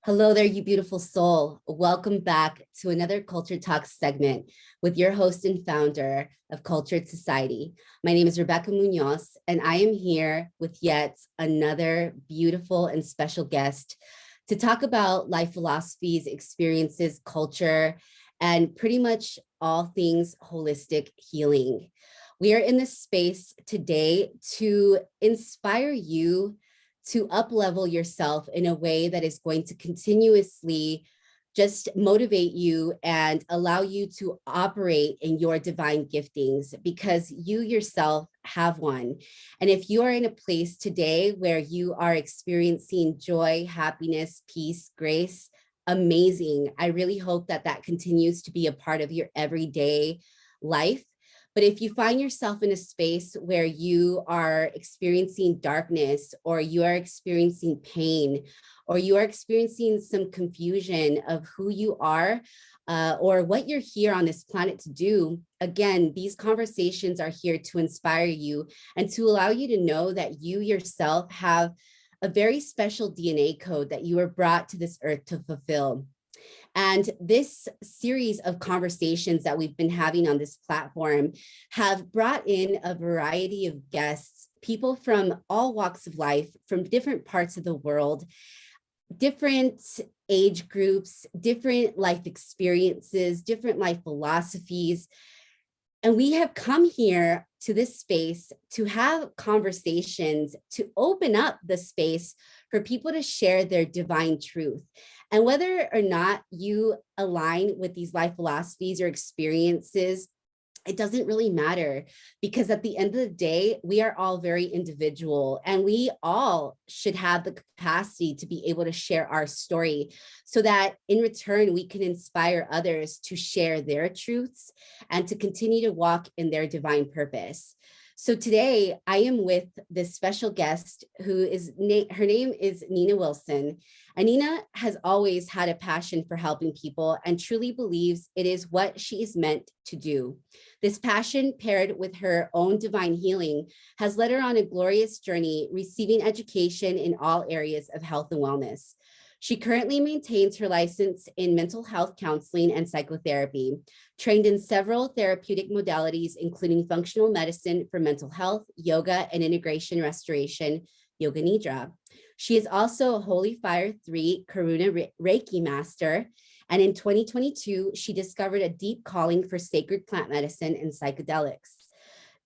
Hello there, you beautiful soul. Welcome back to another Culture Talk segment with your host and founder of Cultured Society. My name is Rebecca Munoz, and I am here with yet another beautiful and special guest to talk about life philosophies, experiences, culture, and pretty much all things holistic healing. We are in this space today to inspire you to up-level yourself in a way that is going to continuously just motivate you and allow you to operate in your divine giftings because you yourself have one. And if you are in a place today where you are experiencing joy, happiness, peace, grace, amazing. I really hope that that continues to be a part of your everyday life. But if you find yourself in a space where you are experiencing darkness, or you are experiencing pain, or you are experiencing some confusion of who you are, or what you're here on this planet to do, again, these conversations are here to inspire you and to allow you to know that you yourself have a very special DNA code that you were brought to this earth to fulfill. And this series of conversations that we've been having on this platform have brought in a variety of guests, people from all walks of life, from different parts of the world, different age groups, different life experiences, different life philosophies. And we have come here to this space to have conversations, to open up the space for people to share their divine truth. And whether or not you align with these life philosophies or experiences, it doesn't really matter, because at the end of the day, we are all very individual, and we all should have the capacity to be able to share our story so that in return, we can inspire others to share their truths and to continue to walk in their divine purpose. So today I am with this special guest who is, her name is Nina Wilson. And Nina has always had a passion for helping people and truly believes it is what she is meant to do. This passion, paired with her own divine healing, has led her on a glorious journey, receiving education in all areas of health and wellness. She currently maintains her license in mental health counseling and psychotherapy, trained in several therapeutic modalities, including functional medicine for mental health, yoga, and integration restoration, Yoga Nidra. She is also a Holy Fire 3 Karuna Reiki master. And in 2022, she discovered a deep calling for sacred plant medicine and psychedelics.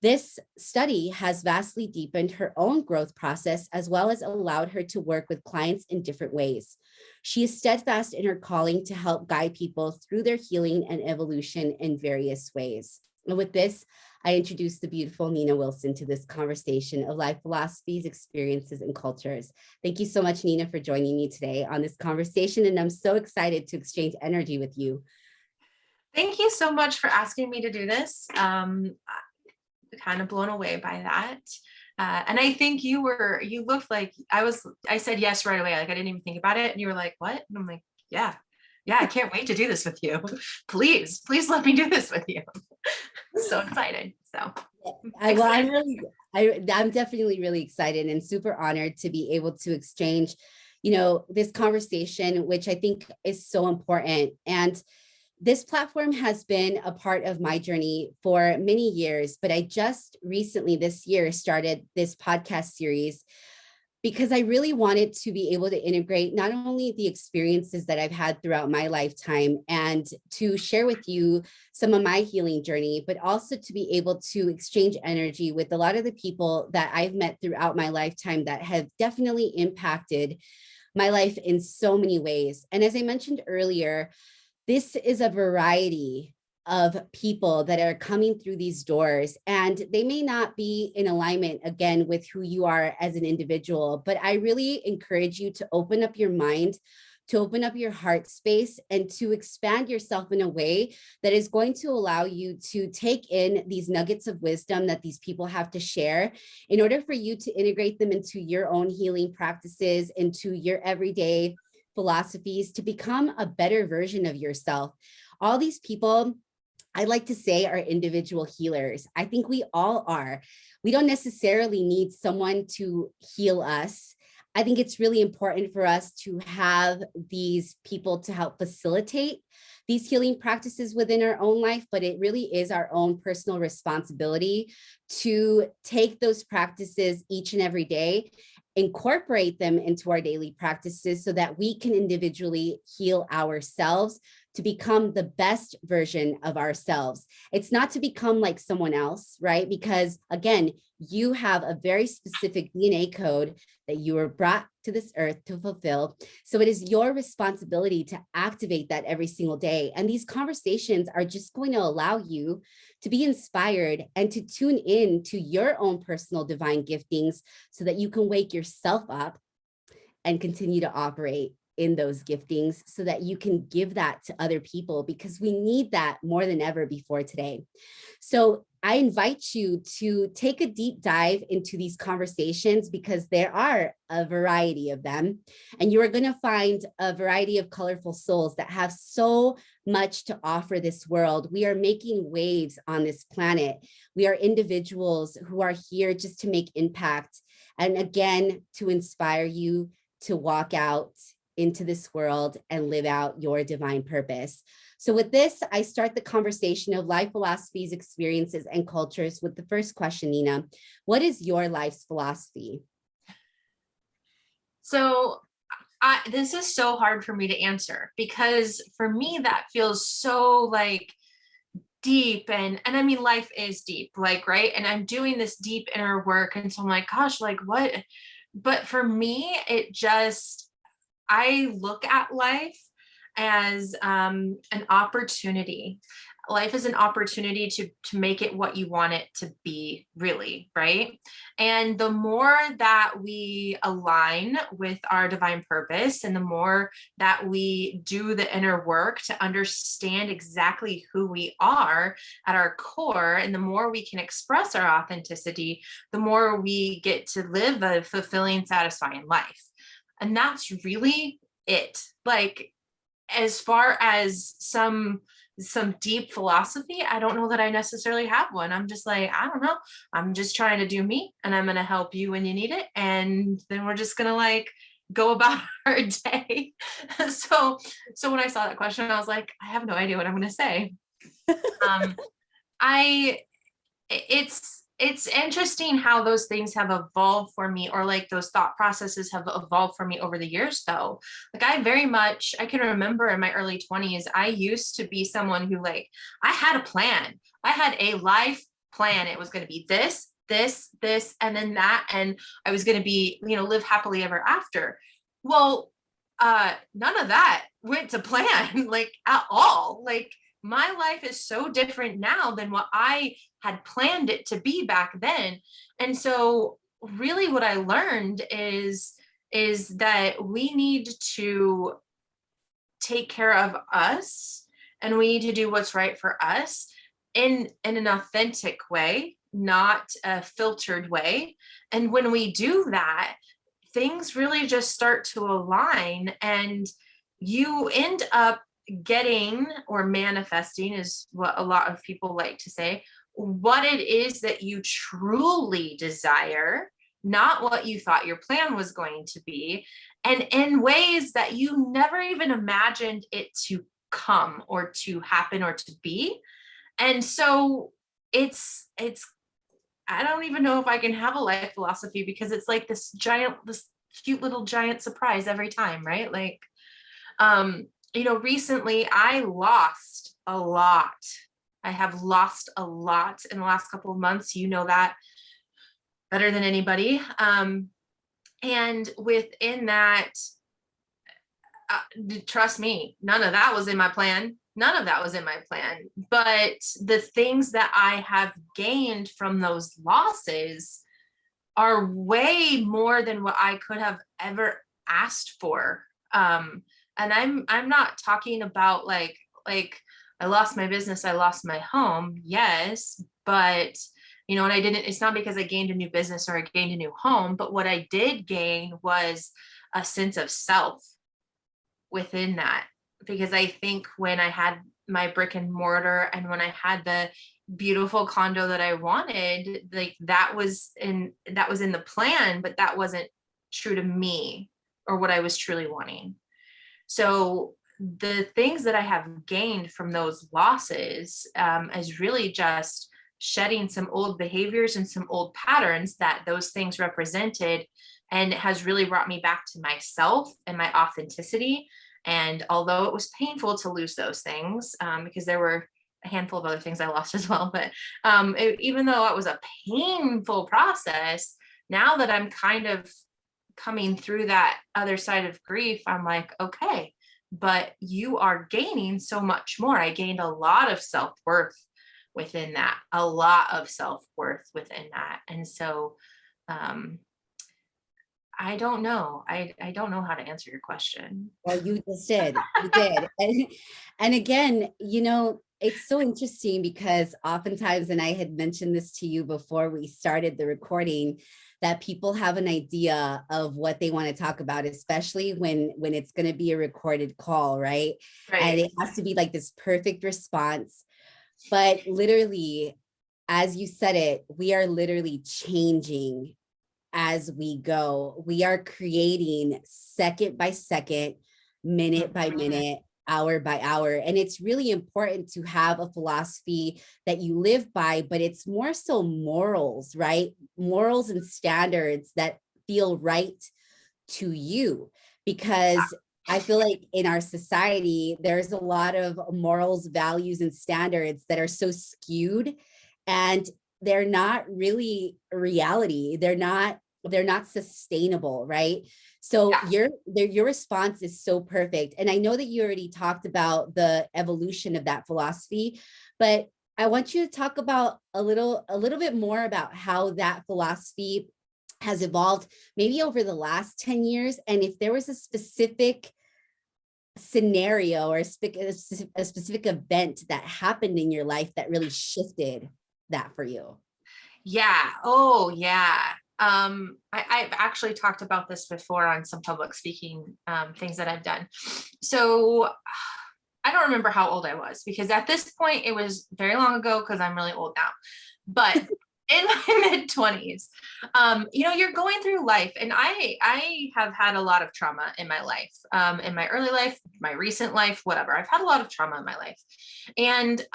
This study has vastly deepened her own growth process, as well as allowed her to work with clients in different ways. She is steadfast in her calling to help guide people through their healing and evolution in various ways. And with this, I introduce the beautiful Nina Wilson to this conversation of life philosophies, experiences, and cultures. Thank you so much, Nina, for joining me today on this conversation. And I'm so excited to exchange energy with you. Thank you so much for asking me to do this. Kind of blown away by that. And I think you looked like I said yes right away. Like I didn't even think about it. And you were like, what? And I'm like, yeah, I can't wait to do this with you. Please let me do this with you. So excited. So I'm definitely really excited and super honored to be able to exchange, this conversation, which I think is so important. And this platform has been a part of my journey for many years, but I just recently this year started this podcast series because I really wanted to be able to integrate not only the experiences that I've had throughout my lifetime and to share with you some of my healing journey, but also to be able to exchange energy with a lot of the people that I've met throughout my lifetime that have definitely impacted my life in so many ways. And as I mentioned earlier, this is a variety of people that are coming through these doors, and they may not be in alignment, again, with who you are as an individual, but I really encourage you to open up your mind, to open up your heart space, and to expand yourself in a way that is going to allow you to take in these nuggets of wisdom that these people have to share in order for you to integrate them into your own healing practices, into your everyday philosophies, to become a better version of yourself. All these people, I like to say, are individual healers. I think we all are. We don't necessarily need someone to heal us. I think it's really important for us to have these people to help facilitate these healing practices within our own life, but it really is our own personal responsibility to take those practices each and every day, incorporate them into our daily practices so that we can individually heal ourselves to become the best version of ourselves. It's not to become like someone else, right? Because again, you have a very specific DNA code that you were brought to this earth to fulfill. So it is your responsibility to activate that every single day. And these conversations are just going to allow you to be inspired and to tune in to your own personal divine giftings so that you can wake yourself up and continue to operate in those giftings so that you can give that to other people, because we need that more than ever before today. So I invite you to take a deep dive into these conversations, because there are a variety of them, and you are going to find a variety of colorful souls that have so much to offer this world. We are making waves on this planet. We are individuals who are here just to make impact, and again, to inspire you to walk out into this world and live out your divine purpose. So with this, I start the conversation of life philosophies, experiences, and cultures with the first question, Nina. What is your life's philosophy? So this is so hard for me to answer, because for me, that feels so like deep. And I mean, life is deep, like, right. And I'm doing this deep inner work. And so I'm like, gosh, like what? But for me, I look at life as an opportunity. Life is an opportunity to make it what you want it to be, really, right? And the more that we align with our divine purpose, and the more that we do the inner work to understand exactly who we are at our core, and the more we can express our authenticity, the more we get to live a fulfilling, satisfying life. And that's really it. Like, as far as some deep philosophy, I don't know that I necessarily have one. I'm just like, I don't know. I'm just trying to do me, and I'm going to help you when you need it. And then we're just going to like go about our day. So when I saw that question, I was like, I have no idea what I'm going to say. I it's interesting how those things have evolved for me, or like those thought processes have evolved for me over the years, though. Like, I can remember in my early 20s, I used to be someone who, like, I had a plan. I had a life plan. It was going to be this, and then that, and I was going to be, live happily ever after. Well, none of that went to plan, like, at all. Like, my life is so different now than what I had planned it to be back then. And so really what I learned is that we need to take care of us, and we need to do what's right for us in an authentic way, not a filtered way. And when we do that, things really just start to align, and you end up getting, or manifesting is what a lot of people like to say, what it is that you truly desire, not what you thought your plan was going to be, and in ways that you never even imagined it to come, or to happen, or to be. And so it's I don't even know if I can have a life philosophy, because it's like this cute little giant surprise every time, right? Like, recently I lost a lot. I have lost a lot in the last couple of months. You know that better than anybody. And within that, trust me, none of that was in my plan. None of that was in my plan. But the things that I have gained from those losses are way more than what I could have ever asked for. And I'm not talking about like I lost my business, I lost my home. Yes, but and it's not because I gained a new business or I gained a new home, but what I did gain was a sense of self within that. Because I think when I had my brick and mortar, and when I had the beautiful condo that I wanted, like that was in the plan, but that wasn't true to me or what I was truly wanting. So the things that I have gained from those losses is really just shedding some old behaviors and some old patterns that those things represented. And it has really brought me back to myself and my authenticity. And although it was painful to lose those things, because there were a handful of other things I lost as well, but even though it was a painful process, now that I'm kind of coming through that other side of grief, I'm like, okay, but you are gaining so much more. I gained a lot of self-worth within that, a lot of self-worth within that. And so I don't know. I don't know how to answer your question. Well, you just did. You did. And again, it's so interesting because oftentimes, and I had mentioned this to you before we started the recording, that people have an idea of what they want to talk about, especially when it's going to be a recorded call, right? And Right. it has to be like this perfect response. But literally, as you said it, we are literally changing as we go. We are creating second by second, minute by minute, hour by hour. And it's really important to have a philosophy that you live by, but it's more so morals, right? Morals and standards that feel right to you. Because I feel like in our society, there's a lot of morals, values, and standards that are so skewed, and they're not really reality. They're not sustainable, right? So your response is so perfect. And I know that you already talked about the evolution of that philosophy, but I want you to talk about a little bit more about how that philosophy has evolved maybe over the last 10 years, and if there was a specific scenario or a specific event that happened in your life that really shifted that for you. Yeah. Oh, yeah. I've actually talked about this before on some public speaking things that I've done. So I don't remember how old I was, because at this point it was very long ago, because I'm really old now. But in my mid 20s, you're going through life, and I have had a lot of trauma in my life, in my early life, my recent life, whatever. I've had a lot of trauma in my life, and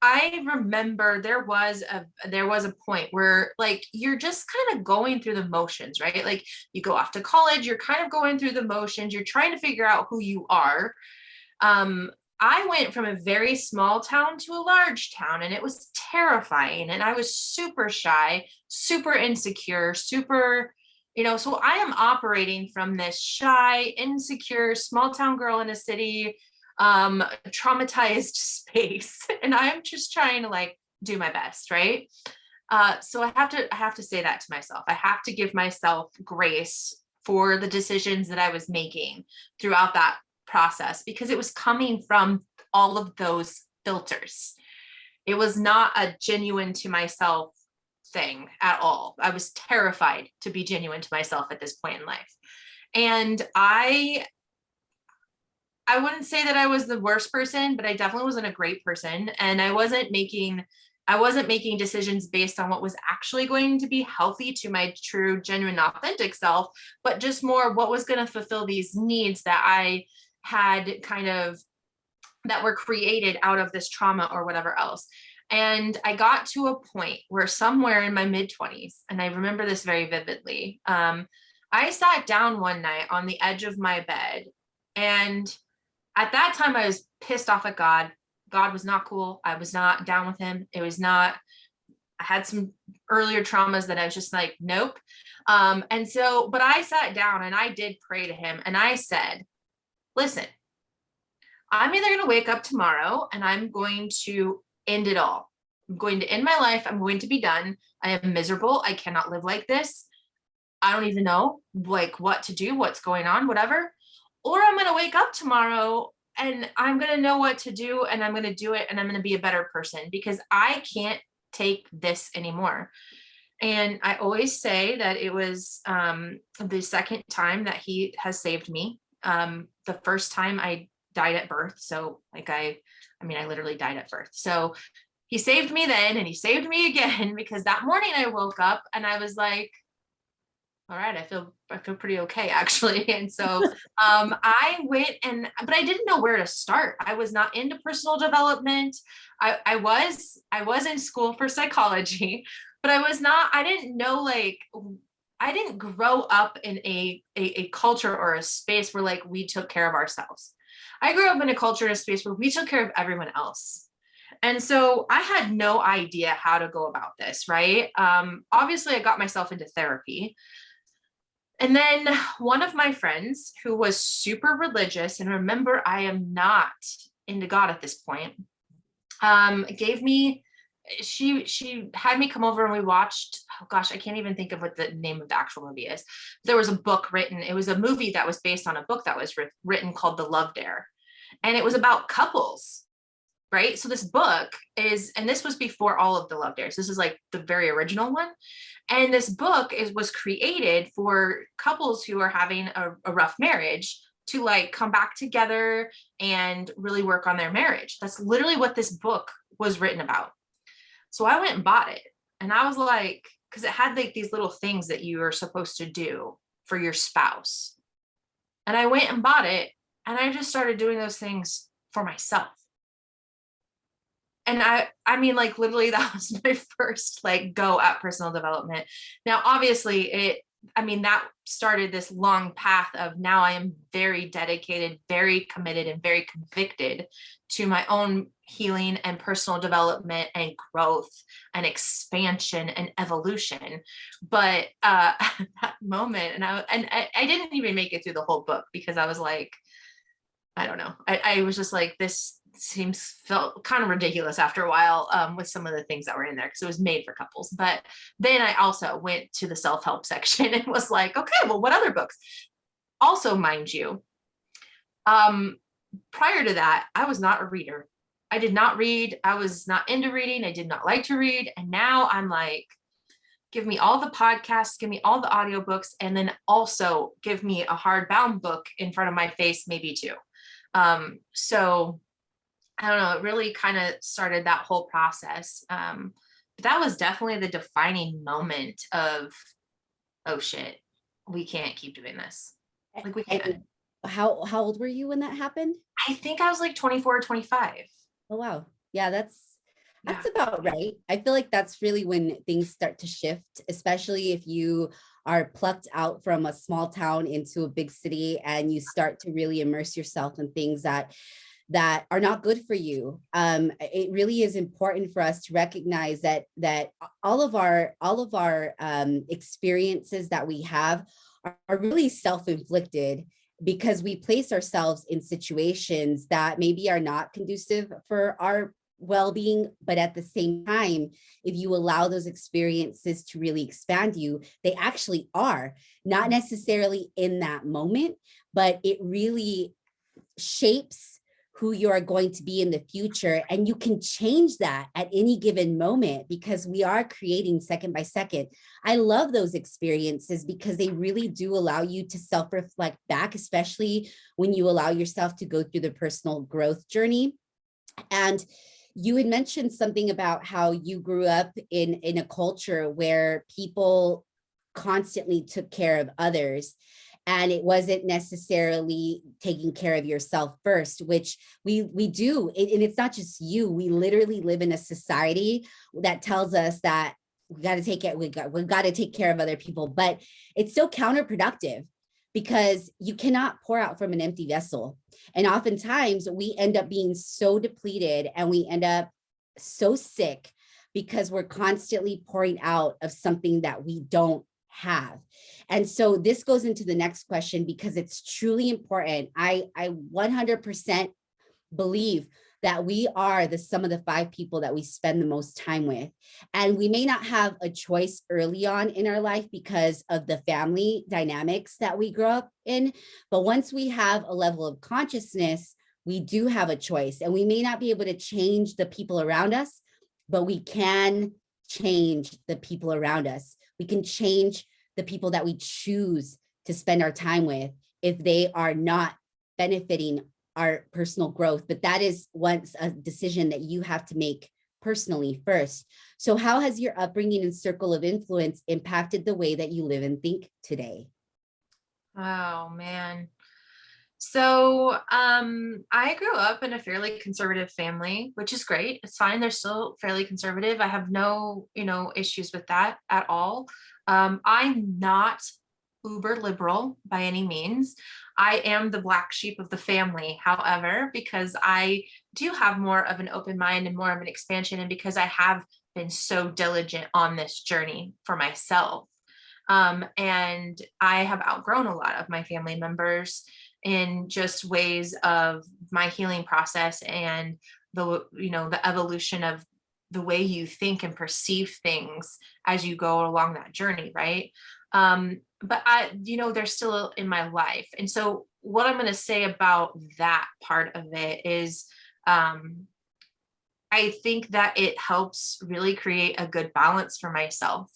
I remember there was a point where, like, you're just kind of going through the motions, right? Like, you go off to college, you're kind of going through the motions, you're trying to figure out who you are. I went from a very small town to a large town, and it was terrifying. And I was super shy, super insecure, super, so I am operating from this shy, insecure, small town girl in a city, traumatized space. And I'm just trying to, like, do my best, right? So I have to say that to myself. I have to give myself grace for the decisions that I was making throughout that process, because it was coming from all of those filters. It was not a genuine to myself thing at all. I was terrified to be genuine to myself at this point in life. And I wouldn't say that I was the worst person, but I definitely wasn't a great person. And I wasn't making decisions based on what was actually going to be healthy to my true, genuine, authentic self, but just more what was going to fulfill these needs that I had that were created out of this trauma or whatever else. And I got to a point where somewhere in my mid 20s, and I remember this very vividly, I sat down one night on the edge of my bed, and at that time I was pissed off at God. God was not cool. I was not down with him. It was not, I had some earlier traumas that I was just like, nope. And so, but I sat down and I did pray to him, and I said, listen, I'm either going to wake up tomorrow and I'm going to end it all. I'm going to end my life. I'm going to be done. I am miserable. I cannot live like this. I don't even know, like, what to do, what's going on, whatever. Or I'm going to wake up tomorrow and I'm going to know what to do, and I'm going to do it, and I'm going to be a better person, because I can't take this anymore. And I always say that it was the second time that he has saved me. The first time I died at birth. So, like, I literally died at birth. So he saved me then, and he saved me again, because that morning I woke up and I was like, all right, I feel pretty okay actually. And so I went but I didn't know where to start. I was not into personal development. I was in school for psychology, but I didn't know, like, I didn't grow up in a culture or a space where, like, we took care of ourselves. I grew up in a culture and a space where we took care of everyone else. And so I had no idea how to go about this, right? Obviously, I got myself into therapy. And then one of my friends who was super religious, and remember, I am not into God at this point, gave me, she had me come over and we watched, oh gosh, I can't even think of what the name of the actual movie is. There was a book written, it was a movie that was based on a book that was written called The Love Dare. And it was about couples, right? So this book is, and this was before all of the Love Dares. This is like the very original one. And this book was created for couples who are having a rough marriage to, like, come back together and really work on their marriage. That's literally what this book was written about. So I went and bought it, and I was like, because it had like these little things that you are supposed to do for your spouse. And I went and bought it, and I just started doing those things for myself. And I mean, like, literally that was my first, like, go at personal development. Now, obviously that started this long path of, now I am very dedicated, very committed, and very convicted to my own healing and personal development and growth and expansion and evolution. But that moment, and I didn't even make it through the whole book because I was like, I don't know. I was just like, this felt kind of ridiculous after a while, with some of the things that were in there, because it was made for couples. But then I also went to the self-help section and was like, okay, well, what other books? Also, mind you, prior to that, I was not a reader. I did not read. I was not into reading. I did not like to read. And now I'm like, give me all the podcasts, give me all the audiobooks, and then also give me a hardbound book in front of my face, maybe two. So I don't know, it really kind of started that whole process. But that was definitely the defining moment of, oh shit, we can't keep doing this. Like, we can't. And how old were you when that happened? I think I was like 24 or 25. Oh, wow. Yeah, that's Yeah. about right. I feel like that's really when things start to shift, especially if you are plucked out from a small town into a big city and you start to really immerse yourself in things that are not good for you. It really is important for us to recognize that all of our experiences that we have are really self-inflicted, because we place ourselves in situations that maybe are not conducive for our well-being. But at the same time, if you allow those experiences to really expand you, they actually are, not necessarily in that moment, but it really shapes who you are going to be in the future. And you can change that at any given moment, because we are creating second by second. I love those experiences because they really do allow you to self-reflect back, especially when you allow yourself to go through the personal growth journey. And you had mentioned something about how you grew up in a culture where people constantly took care of others, and it wasn't necessarily taking care of yourself first, which we do. And it's not just you. We literally live in a society that tells us that we got to take it. We've got to take care of other people, but it's so counterproductive, because you cannot pour out from an empty vessel. And oftentimes we end up being so depleted, and we end up so sick because we're constantly pouring out of something that we don't have. And so this goes into the next question, because it's truly important. I 100% believe that we are the sum of the 5 people that we spend the most time with. And we may not have a choice early on in our life because of the family dynamics that we grew up in. But once we have a level of consciousness, we do have a choice. And we may not be able to change the people around us, but we can change the people around us. We can change the people that we choose to spend our time with if they are not benefiting our personal growth. But that is once a decision that you have to make personally first. So how has your upbringing and circle of influence impacted the way that you live and think today? Oh man. So I grew up in a fairly conservative family, which is great. It's fine. They're still fairly conservative. I have no, issues with that at all. I'm not uber liberal by any means. I am the black sheep of the family, however, because I do have more of an open mind and more of an expansion, and because I have been so diligent on this journey for myself. And I have outgrown a lot of my family members in just ways of my healing process and the evolution of the way you think and perceive things as you go along that journey, right? But they're still in my life. And so what I'm going to say about that part of it is, I think that it helps really create a good balance for myself.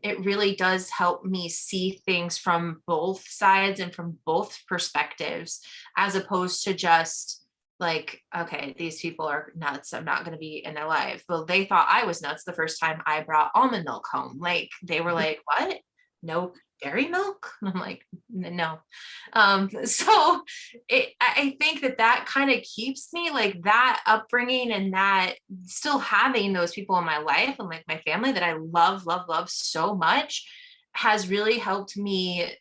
It really does help me see things from both sides and from both perspectives, as opposed to just like, okay, these people are nuts, I'm not going to be in their life. Well, they thought I was nuts the first time I brought almond milk home. Like, they were like, what? No dairy milk? And I'm like, no. So I think that kind of keeps me, like, that upbringing and that still having those people in my life and like my family that I love, love, love so much has really helped me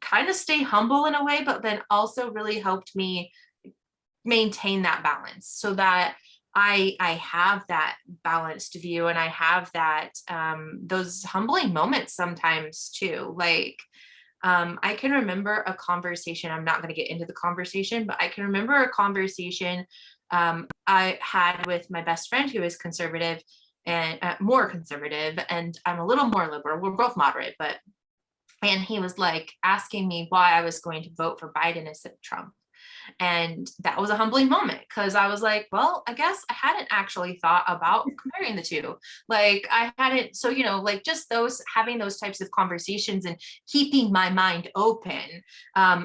kind of stay humble in a way, but then also really helped me maintain that balance so that I have that balanced view, and I have that those humbling moments sometimes too. Like, I can remember a conversation. I'm not going to get into the conversation, but I can remember a conversation I had with my best friend who is conservative and more conservative, and I'm a little more liberal. We're both moderate, and he was like asking me why I was going to vote for Biden instead of Trump. And that was a humbling moment because I was like, well, I guess I hadn't actually thought about comparing the two. Like, I hadn't. So, like, just having those types of conversations and keeping my mind open,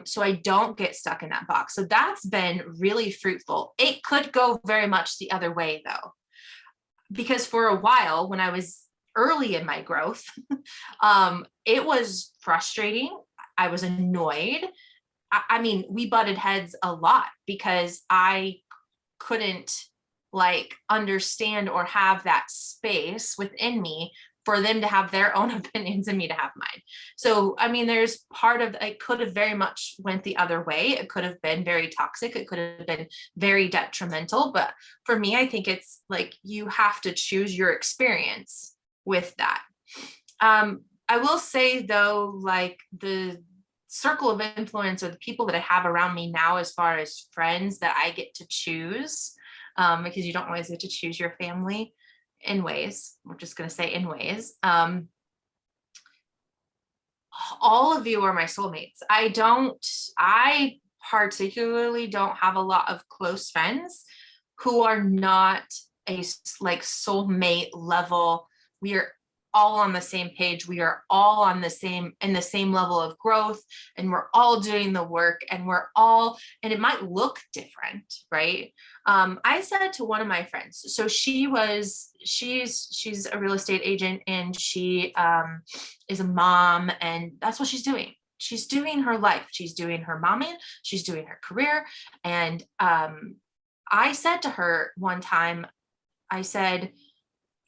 so I don't get stuck in that box. So that's been really fruitful. It could go very much the other way though, because for a while when I was early in my growth, it was frustrating. I was annoyed. I mean, we butted heads a lot because I couldn't like understand or have that space within me for them to have their own opinions and me to have mine. So, I mean, there's part of it could have very much went the other way. It could have been very toxic. It could have been very detrimental. But for me, I think it's like you have to choose your experience with that. I will say though, like the circle of influence or the people that I have around me now, as far as friends that I get to choose, because you don't always get to choose your family in ways. We're just going to say in ways. All of you are my soulmates. I particularly don't have a lot of close friends who are not a like soulmate level. We are all on the same page. We are all on the same level of growth, and we're all doing the work, and and it might look different, right? I said to one of my friends, so she's a real estate agent, and she is a mom, and that's what she's doing. She's doing her life. She's doing her momming. She's doing her career. And I said to her one time, I said,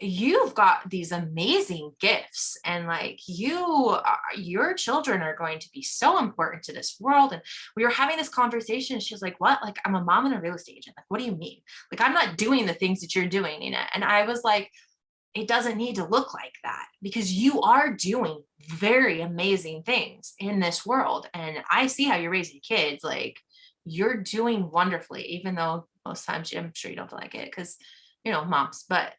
you've got these amazing gifts, and like your children are going to be so important to this world. And we were having this conversation. She was like, what? Like, I'm a mom and a real estate agent. Like, what do you mean? Like, I'm not doing the things that you're doing, Nina. And I was like, it doesn't need to look like that, because you are doing very amazing things in this world. And I see how you're raising kids. Like, you're doing wonderfully, even though most times I'm sure you don't feel like it because, moms. But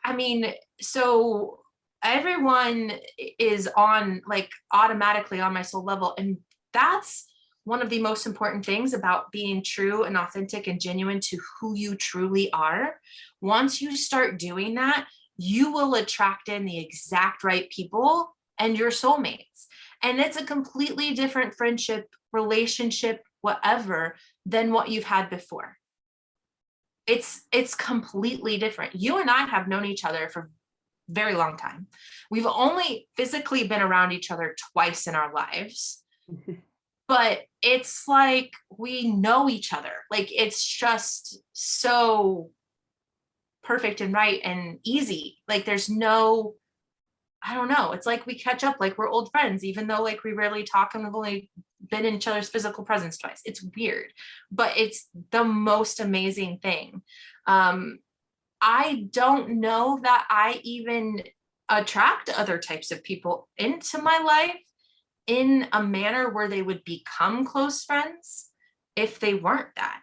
I mean, so everyone is on like automatically on my soul level. And that's one of the most important things about being true and authentic and genuine to who you truly are. Once you start doing that, you will attract in the exact right people and your soulmates. And it's a completely different friendship, relationship, whatever, than what you've had before. it's completely different. You and I have known each other for a very long time. We've only physically been around each other twice in our lives, but it's like we know each other. Like it's just so perfect and right and easy. Like there's no, I don't know. It's like we catch up like we're old friends, even though like we rarely talk and we've only been in each other's physical presence twice. It's weird, but it's the most amazing thing. I don't know that I even attract other types of people into my life in a manner where they would become close friends if they weren't that,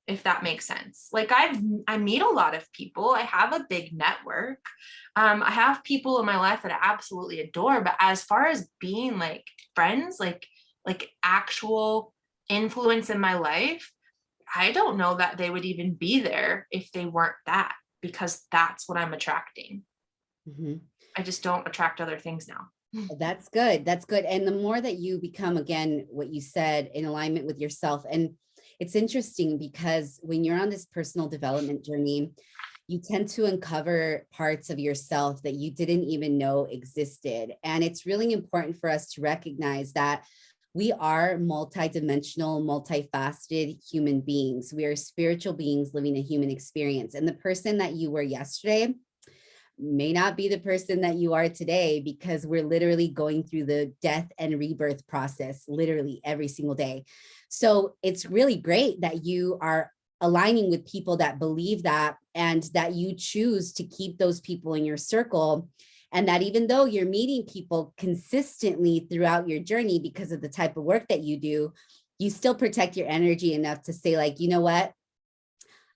if that makes sense. Like I meet a lot of people. I have a big network. I have people in my life that I absolutely adore, but as far as being like friends, like actual influence in my life, I don't know that they would even be there if they weren't that, because that's what I'm attracting. Mhm. I just don't attract other things now. That's good. That's good. And the more that you become, again, what you said, in alignment with yourself. And it's interesting because when you're on this personal development journey, you tend to uncover parts of yourself that you didn't even know existed. And it's really important for us to recognize that we are multidimensional, multifaceted human beings. We are spiritual beings living a human experience. And the person that you were yesterday may not be the person that you are today, because we're literally going through the death and rebirth process literally every single day. So it's really great that you are aligning with people that believe that, and that you choose to keep those people in your circle. And that even though you're meeting people consistently throughout your journey because of the type of work that you do, you still protect your energy enough to say, like, you know what?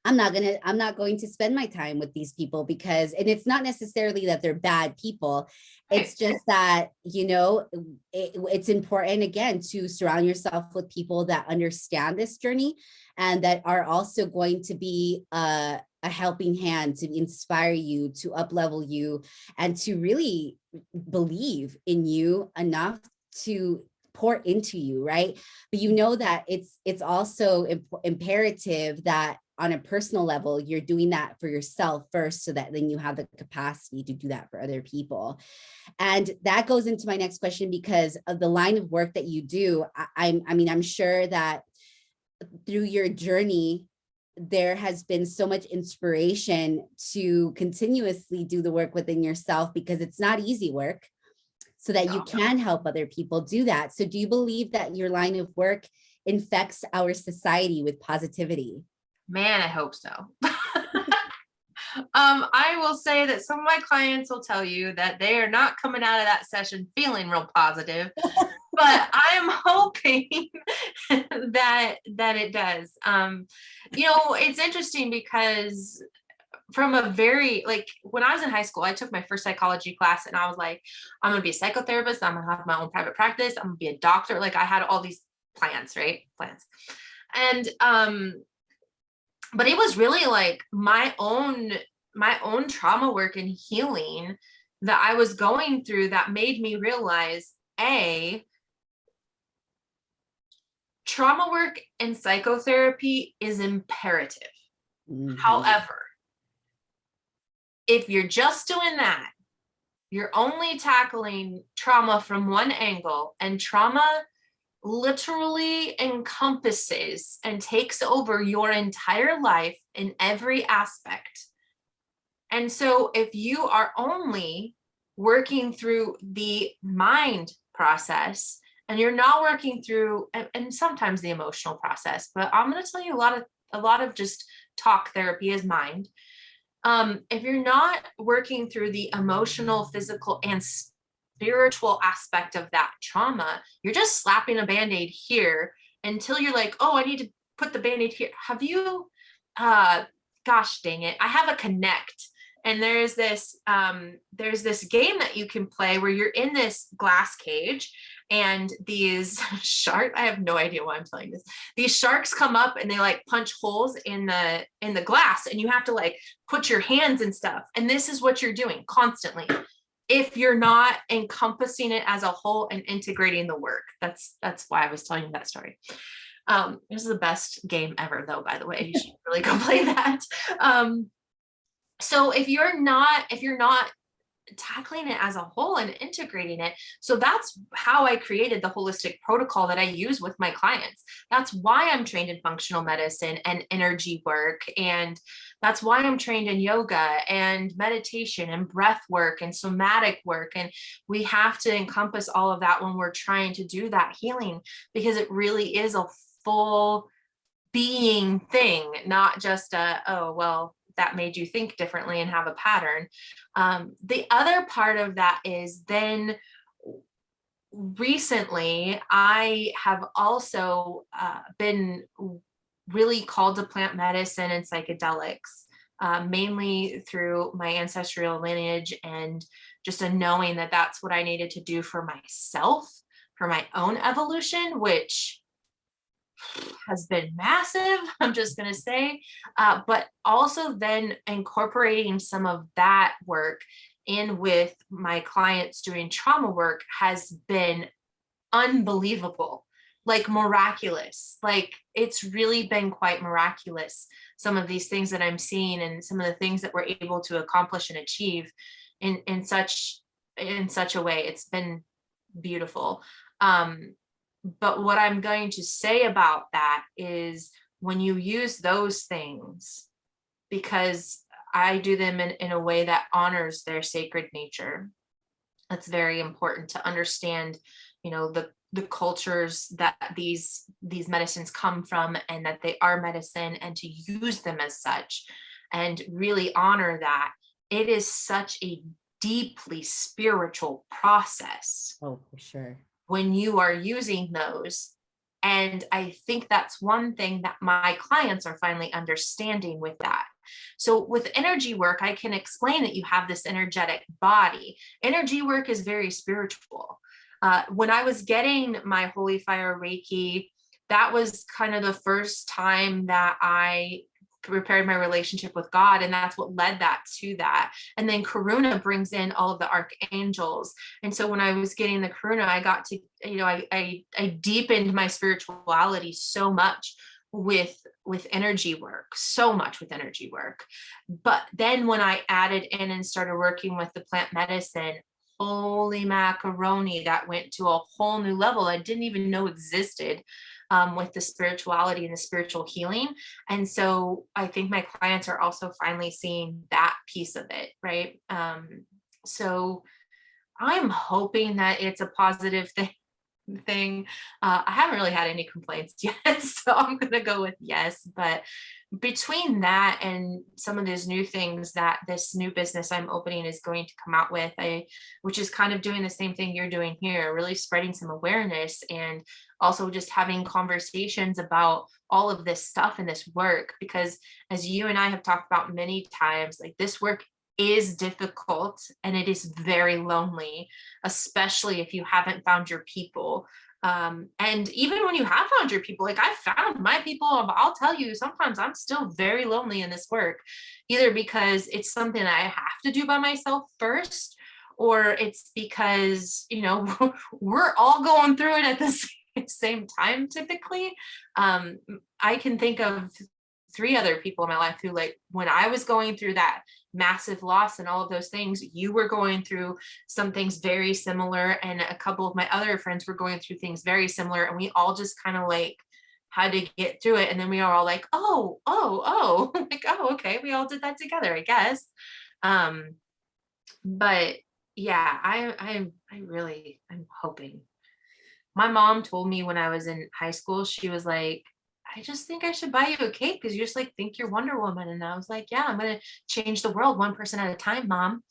I'm not going to spend my time with these people, because, and it's not necessarily that they're bad people. It's just that, it's important, again, to surround yourself with people that understand this journey and that are also going to be a helping hand to inspire you, to up level you, and to really believe in you enough to pour into you, right? But you know that it's also imperative that on a personal level, you're doing that for yourself first, so that then you have the capacity to do that for other people. And that goes into my next question, because of the line of work that you do. I'm sure that through your journey, there has been so much inspiration to continuously do the work within yourself, because it's not easy work, so that you can help other people do that. So do you believe that your line of work infects our society with positivity? Man, I hope so. I will say that some of my clients will tell you that they are not coming out of that session feeling real positive, but I am hoping that it does. It's interesting because from a very, like, when I was in high school, I took my first psychology class and I was like, I'm gonna be a psychotherapist, I'm gonna have my own private practice, I'm gonna be a doctor. Like I had all these plans. And but it was really like my own trauma work and healing that I was going through that made me realize, trauma work and psychotherapy is imperative. Mhm. However, if you're just doing that, you're only tackling trauma from one angle, and trauma literally encompasses and takes over your entire life in every aspect. And so if you are only working through the mind process, and you're not working through, and sometimes the emotional process, but I'm going to tell you a lot of just talk therapy is mind. If you're not working through the emotional, physical, and spiritual aspect of that trauma, you're just slapping a band-aid here until you're like, oh, I need to put the band-aid here. Have you, gosh dang it, I have a Connect, and there's this game that you can play where you're in this glass cage, and these sharks, I have no idea why I'm telling this, these sharks come up and they like punch holes in the glass, and you have to like put your hands and stuff, and this is what you're doing constantly if you're not encompassing it as a whole and integrating the work. That's why I was telling you that story. This is the best game ever, though, by the way. You should really go play that. So if you're not tackling it as a whole and integrating it. So that's how I created the holistic protocol that I use with my clients. That's why I'm trained in functional medicine and energy work. And that's why I'm trained in yoga and meditation and breath work and somatic work. And we have to encompass all of that when we're trying to do that healing, because it really is a full being thing, not just oh, well, that made you think differently and have a pattern. The other part of that is then recently, I have also been really called to plant medicine and psychedelics, mainly through my ancestral lineage and just a knowing that that's what I needed to do for myself, for my own evolution, which has been massive, I'm just going to say, but also then incorporating some of that work in with my clients doing trauma work has been unbelievable, like miraculous. Like it's really been quite miraculous. Some of these things that I'm seeing and some of the things that we're able to accomplish and achieve in such a way. It's been beautiful. But what I'm going to say about that is when you use those things, because I do them in a way that honors their sacred nature, that's very important to understand, the cultures that these medicines come from and that they are medicine, and to use them as such and really honor that. It is such a deeply spiritual process. Oh, for sure. When you are using those. And I think that's one thing that my clients are finally understanding with that. So with energy work, I can explain that you have this energetic body. Energy work is very spiritual. When I was getting my Holy Fire Reiki, that was kind of the first time that I repaired my relationship with God. And that's what led that to that. And then Karuna brings in all of the archangels. And so when I was getting the Karuna, I got to, I deepened my spirituality so much with energy work, so much with energy work. But then when I added in and started working with the plant medicine, holy macaroni, that went to a whole new level I didn't even know existed. With the spirituality and the spiritual healing. And so I think my clients are also finally seeing that piece of it, right? So I'm hoping that it's a positive thing. I haven't really had any complaints yet, so I'm going to go with yes. But between that and some of these new things that this new business I'm opening is going to come out with, which is kind of doing the same thing you're doing here, really spreading some awareness and also just having conversations about all of this stuff and this work, because as you and I have talked about many times, like this work is difficult and it is very lonely, especially if you haven't found your people. And even when you have found your people, like I found my people, I'll tell you, sometimes I'm still very lonely in this work, either because it's something that I have to do by myself first, or it's because, we're all going through it at the same time typically. I can think of 3 other people in my life who, like, when I was going through that massive loss and all of those things, you were going through some things very similar, and a couple of my other friends were going through things very similar, and we all just kind of like had to get through it. And then we are all like, oh, like, oh, okay, we all did that together, I guess. But yeah, I'm hoping. My mom told me when I was in high school, she was like, I just think I should buy you a cake because you just like think you're Wonder Woman. And I was like, yeah, I'm going to change the world 1% at a time, Mom.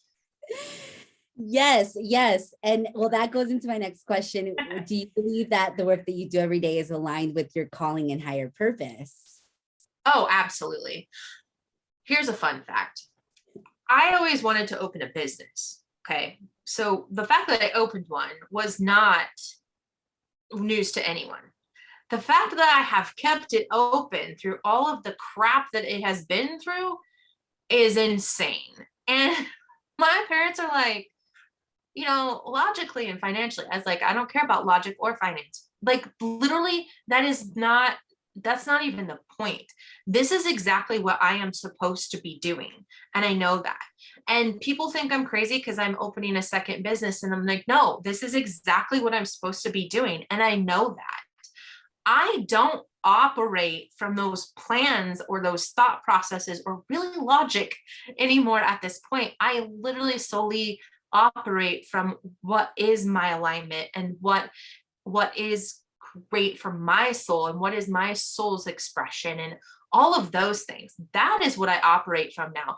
Yes, yes. And well, that goes into my next question. Do you believe that the work that you do every day is aligned with your calling and higher purpose? Oh, absolutely. Here's a fun fact. I always wanted to open a business. Okay. So the fact that I opened one was not news to anyone. The fact that I have kept it open through all of the crap that it has been through is insane. And my parents are like, logically and financially, I was like, I don't care about logic or finance. Like literally, that is not that's not even the point. This is exactly what I am supposed to be doing. And I know that. And people think I'm crazy because I'm opening a second business. And I'm like, no, this is exactly what I'm supposed to be doing. And I know that. I don't operate from those plans or those thought processes or really logic anymore at this point. I literally solely operate from what is my alignment and what is great for my soul and what is my soul's expression and all of those things. That is what I operate from now.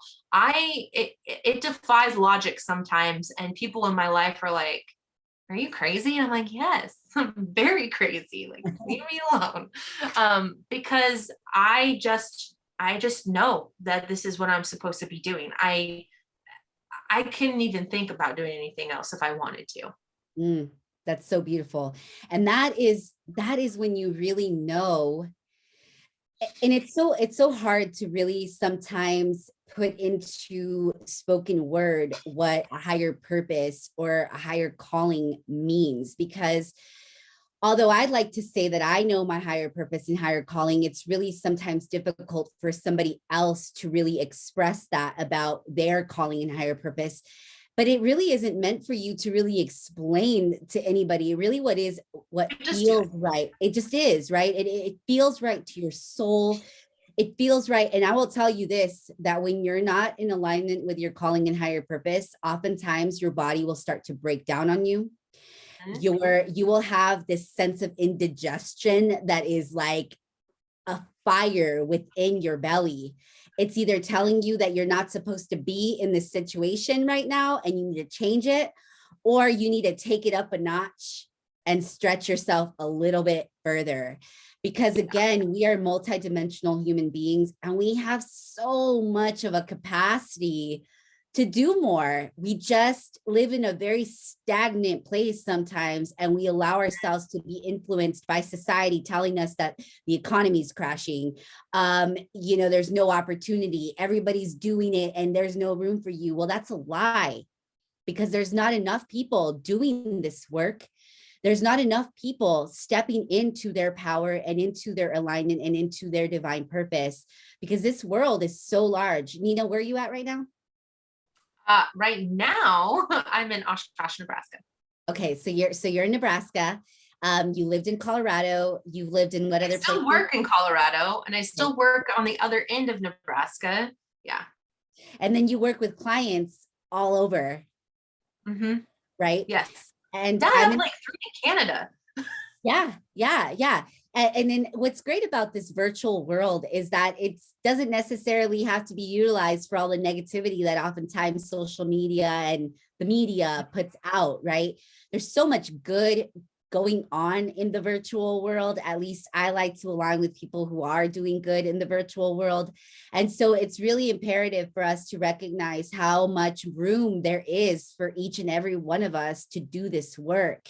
It defies logic sometimes, and people in my life are like, are you crazy? And I'm like, yes, I'm very crazy. Like, leave me alone. Because I just know that this is what I'm supposed to be doing. I couldn't even think about doing anything else if I wanted to. That's so beautiful. And that is when you really know. And it's so hard to really sometimes put into spoken word what a higher purpose or a higher calling means, because although I'd like to say that I know my higher purpose and higher calling, it's really sometimes difficult for somebody else to really express that about their calling and higher purpose. But it really isn't meant for you to really explain to anybody really what feels right. It just is, right? It feels right to your soul. It feels right. And I will tell you this, that when you're not in alignment with your calling and higher purpose, oftentimes your body will start to break down on you. You will have this sense of indigestion that is like a fire within your belly. It's either telling you that you're not supposed to be in this situation right now and you need to change it, or you need to take it up a notch and stretch yourself a little bit further. Because again, we are multidimensional human beings and we have so much of a capacity to do more. We just live in a very stagnant place sometimes, and we allow ourselves to be influenced by society telling us that the economy is crashing. There's no opportunity. Everybody's doing it and there's no room for you. Well, that's a lie, because there's not enough people doing this work. There's not enough people stepping into their power and into their alignment and into their divine purpose, because this world is so large. Nina, where are you at right now? Right now, I'm in Oshkosh, Nebraska. Okay, so you're in Nebraska. You lived in Colorado. You lived in what other places? I still work in Colorado, and I still work on the other end of Nebraska. Yeah. And then you work with clients all over. Mm-hmm. Right? Yes. And I have like 3 in Canada. Yeah. And then what's great about this virtual world is that it doesn't necessarily have to be utilized for all the negativity that oftentimes social media and the media puts out, right? There's so much good going on in the virtual world. At least I like to align with people who are doing good in the virtual world. And so it's really imperative for us to recognize how much room there is for each and every one of us to do this work.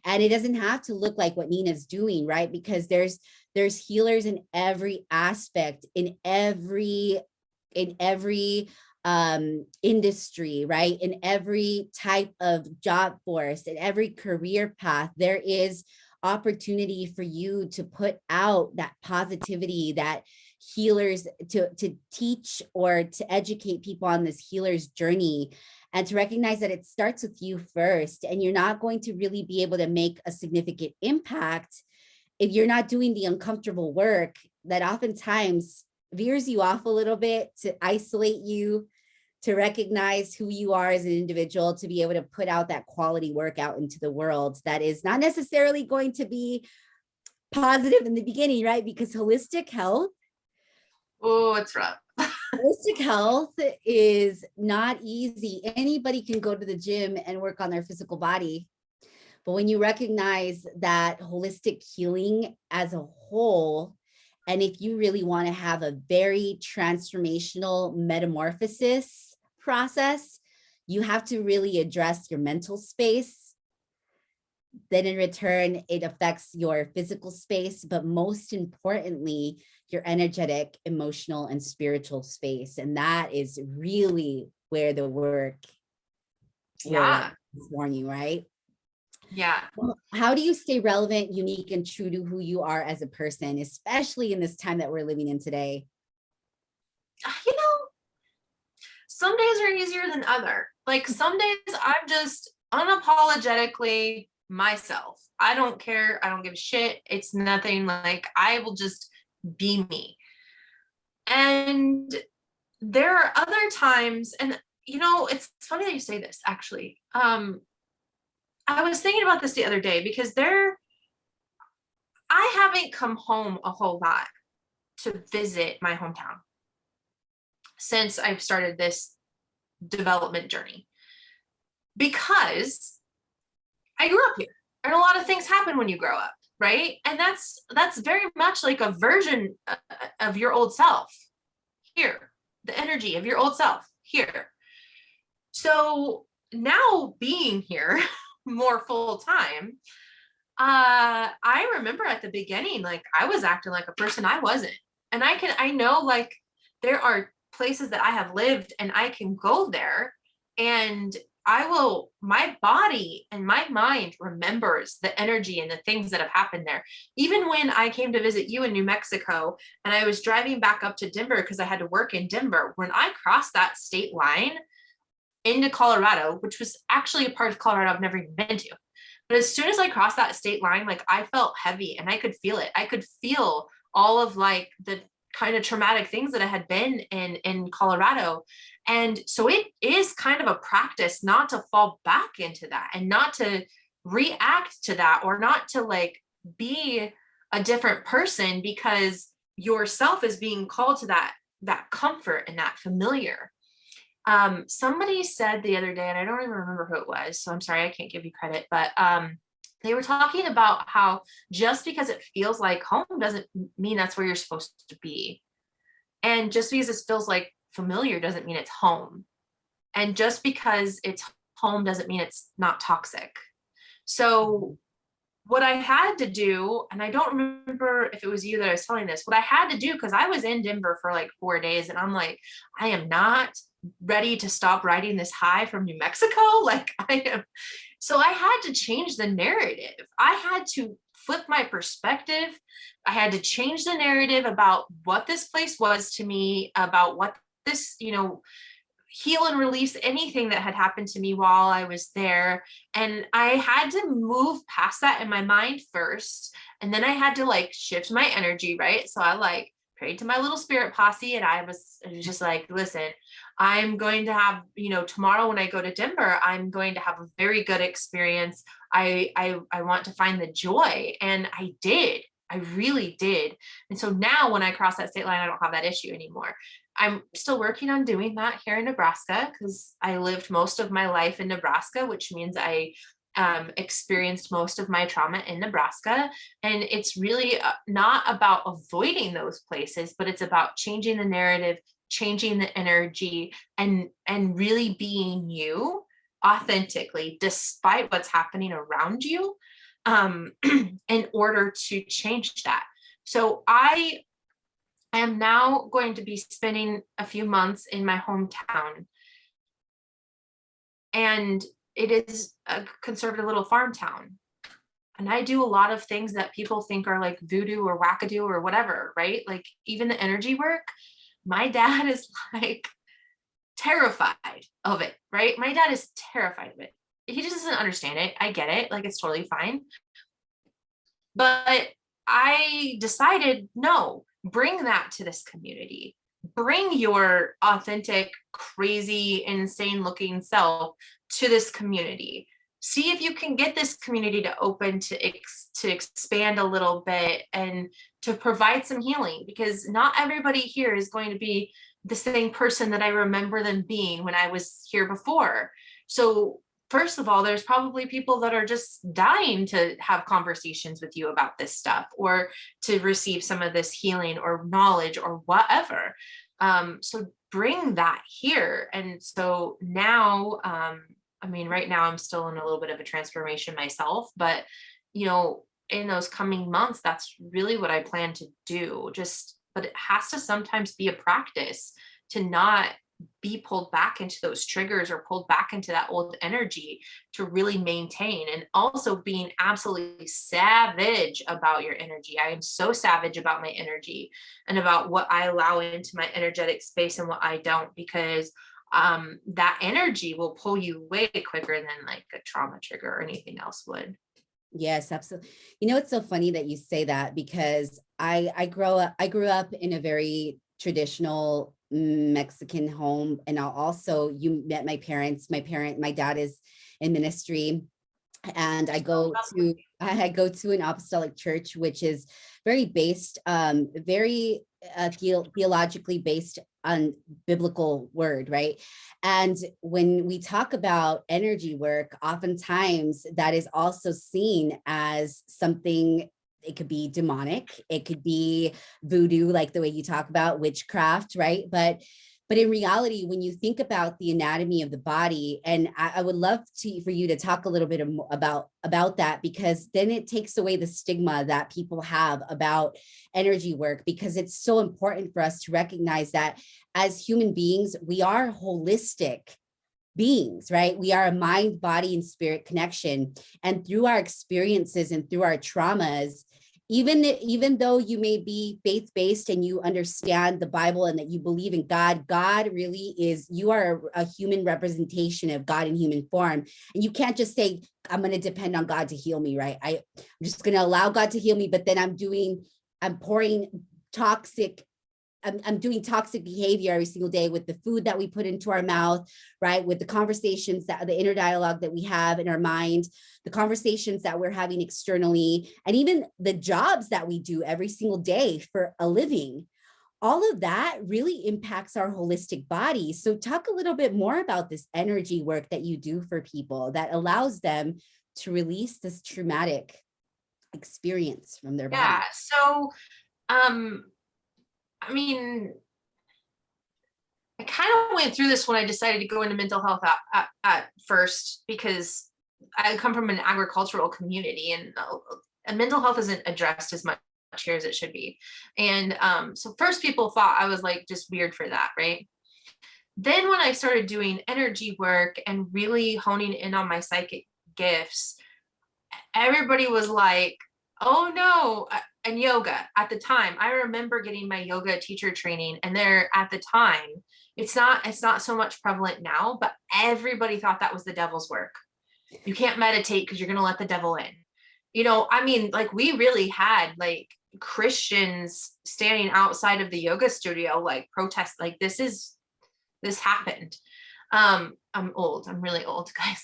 And it doesn't have to look like what Nina's doing, right? Because there's healers in every aspect, in every industry, right? In every type of job force, in every career path, there is opportunity for you to put out that positivity, that healers to teach or to educate people on this healer's journey, and to recognize that it starts with you first. And you're not going to really be able to make a significant impact if you're not doing the uncomfortable work that oftentimes veers you off a little bit, to isolate you, to recognize who you are as an individual, to be able to put out that quality work out into the world that is not necessarily going to be positive in the beginning, right? Because holistic health, oh, it's rough. Holistic health is not easy. Anybody can go to the gym and work on their physical body. But when you recognize that holistic healing as a whole, and if you really want to have a very transformational metamorphosis process, you have to really address your mental space. Then in return, it affects your physical space, but most importantly, your energetic, emotional, and spiritual space. And that is really where the work will transform you, right? Yeah. Well, how do you stay relevant, unique, and true to who you are as a person, especially in this time that we're living in today? You know, some days are easier than other. Like some days I'm just unapologetically myself. I don't care. I don't give a shit. It's nothing, like I will just be me. And there are other times, and it's funny that you say this actually. I was thinking about this the other day because I haven't come home a whole lot to visit my hometown since I've started this development journey, because I grew up here and a lot of things happen when you grow up, right? And that's very much like a version of your old self here, the energy of your old self here. So now being here more full time, I remember at the beginning, like I was acting like a person I wasn't. And I know like there are places that I have lived and I can go there and my body and my mind remembers the energy and the things that have happened there. Even when I came to visit you in New Mexico and I was driving back up to Denver because I had to work in Denver, when I crossed that state line into Colorado, which was actually a part of Colorado I've never even been to. But as soon as I crossed that state line, like I felt heavy and I could feel it. I could feel all of like the kind of traumatic things that I had been in Colorado. And so it is kind of a practice not to fall back into that and not to react to that, or not to like be a different person because yourself is being called to that comfort and that familiar. Somebody said the other day, and I don't even remember who it was, so I'm sorry, I can't give you credit, but they were talking about how just because it feels like home doesn't mean that's where you're supposed to be. And just because it feels like familiar doesn't mean it's home. And just because it's home doesn't mean it's not toxic. So what I had to do, and I don't remember if it was you that I was telling this, what I had to do, because I was in Denver for like 4 days and I'm like, I am not ready to stop riding this high from New Mexico. Like I am. So I had to change the narrative. I had to flip my perspective. I had to change the narrative about what this place was to me, about what this, heal and release anything that had happened to me while I was there. And I had to move past that in my mind first. And then I had to like shift my energy, right? So I like prayed to my little spirit posse and I was just like, listen, I'm going to have, tomorrow when I go to Denver, I'm going to have a very good experience. I want to find the joy. And I did. I really did. And so now when I cross that state line, I don't have that issue anymore. I'm still working on doing that here in Nebraska because I lived most of my life in Nebraska, which means I experienced most of my trauma in Nebraska. And it's really not about avoiding those places, but it's about changing the narrative, changing the energy, and really being you authentically, despite what's happening around you, in order to change that. So I am now going to be spending a few months in my hometown. And it is a conservative little farm town. And I do a lot of things that people think are like voodoo or wackadoo or whatever, right? Like even the energy work, my dad is like terrified of it, right? My dad is terrified of it. He just doesn't understand it. I get it. Like it's totally fine. But I decided, no, bring that to this community. Bring your authentic, crazy, insane looking self to this community. See if you can get this community to open to expand a little bit and to provide some healing, because not everybody here is going to be the same person that I remember them being when I was here before. So first of all, there's probably people that are just dying to have conversations with you about this stuff or to receive some of this healing or knowledge or whatever. So bring that here. And so now, right now I'm still in a little bit of a transformation myself, but in those coming months, that's really what I plan to do. But it has to sometimes be a practice to not be pulled back into those triggers or pulled back into that old energy to really maintain. And also being absolutely savage about your energy. I am so savage about my energy and about what I allow into my energetic space and what I don't, because that energy will pull you way quicker than like a trauma trigger or anything else would. Yes, absolutely. You know, it's so funny that you say that, because I grew up in a very traditional Mexican home. And I'll also, you met my parents. My dad is in ministry, and I go to an apostolic church, which is very based, very theologically based on biblical word, right? And when we talk about energy work, oftentimes that is also seen as something. It could be demonic, it could be voodoo, like the way you talk about witchcraft, right? But in reality, when you think about the anatomy of the body, and I would love for you to talk a little bit about that, because then it takes away the stigma that people have about energy work, because it's so important for us to recognize that as human beings, we are holistic beings, right? We are a mind, body, and spirit connection. And through our experiences and through our traumas, even though you may be faith-based and you understand the Bible and that you believe in God, God really is, you are a human representation of God in human form. And you can't just say, I'm going to depend on God to heal me, right? I'm just going to allow God to heal me, but then I'm pouring toxic I'm doing toxic behavior every single day with the food that we put into our mouth, right? With the conversations, that the inner dialogue that we have in our mind, the conversations that we're having externally, and even the jobs that we do every single day for a living. All of that really impacts our holistic body. So talk a little bit more about this energy work that you do for people that allows them to release this traumatic experience from their body. Yeah. So, I mean, I kind of went through this when I decided to go into mental health at first, because I come from an agricultural community, and mental health isn't addressed as much here as it should be. And so first people thought I was like just weird for that, right? Then when I started doing energy work and really honing in on my psychic gifts, everybody was like, oh no. And yoga at the time, I remember getting my yoga teacher training, and there at the time, it's not so much prevalent now, but everybody thought that was the devil's work. You can't meditate because you're going to let the devil in. You know, I mean, like we really had like Christians standing outside of the yoga studio, like protest, like this happened. I'm old. I'm really old, guys.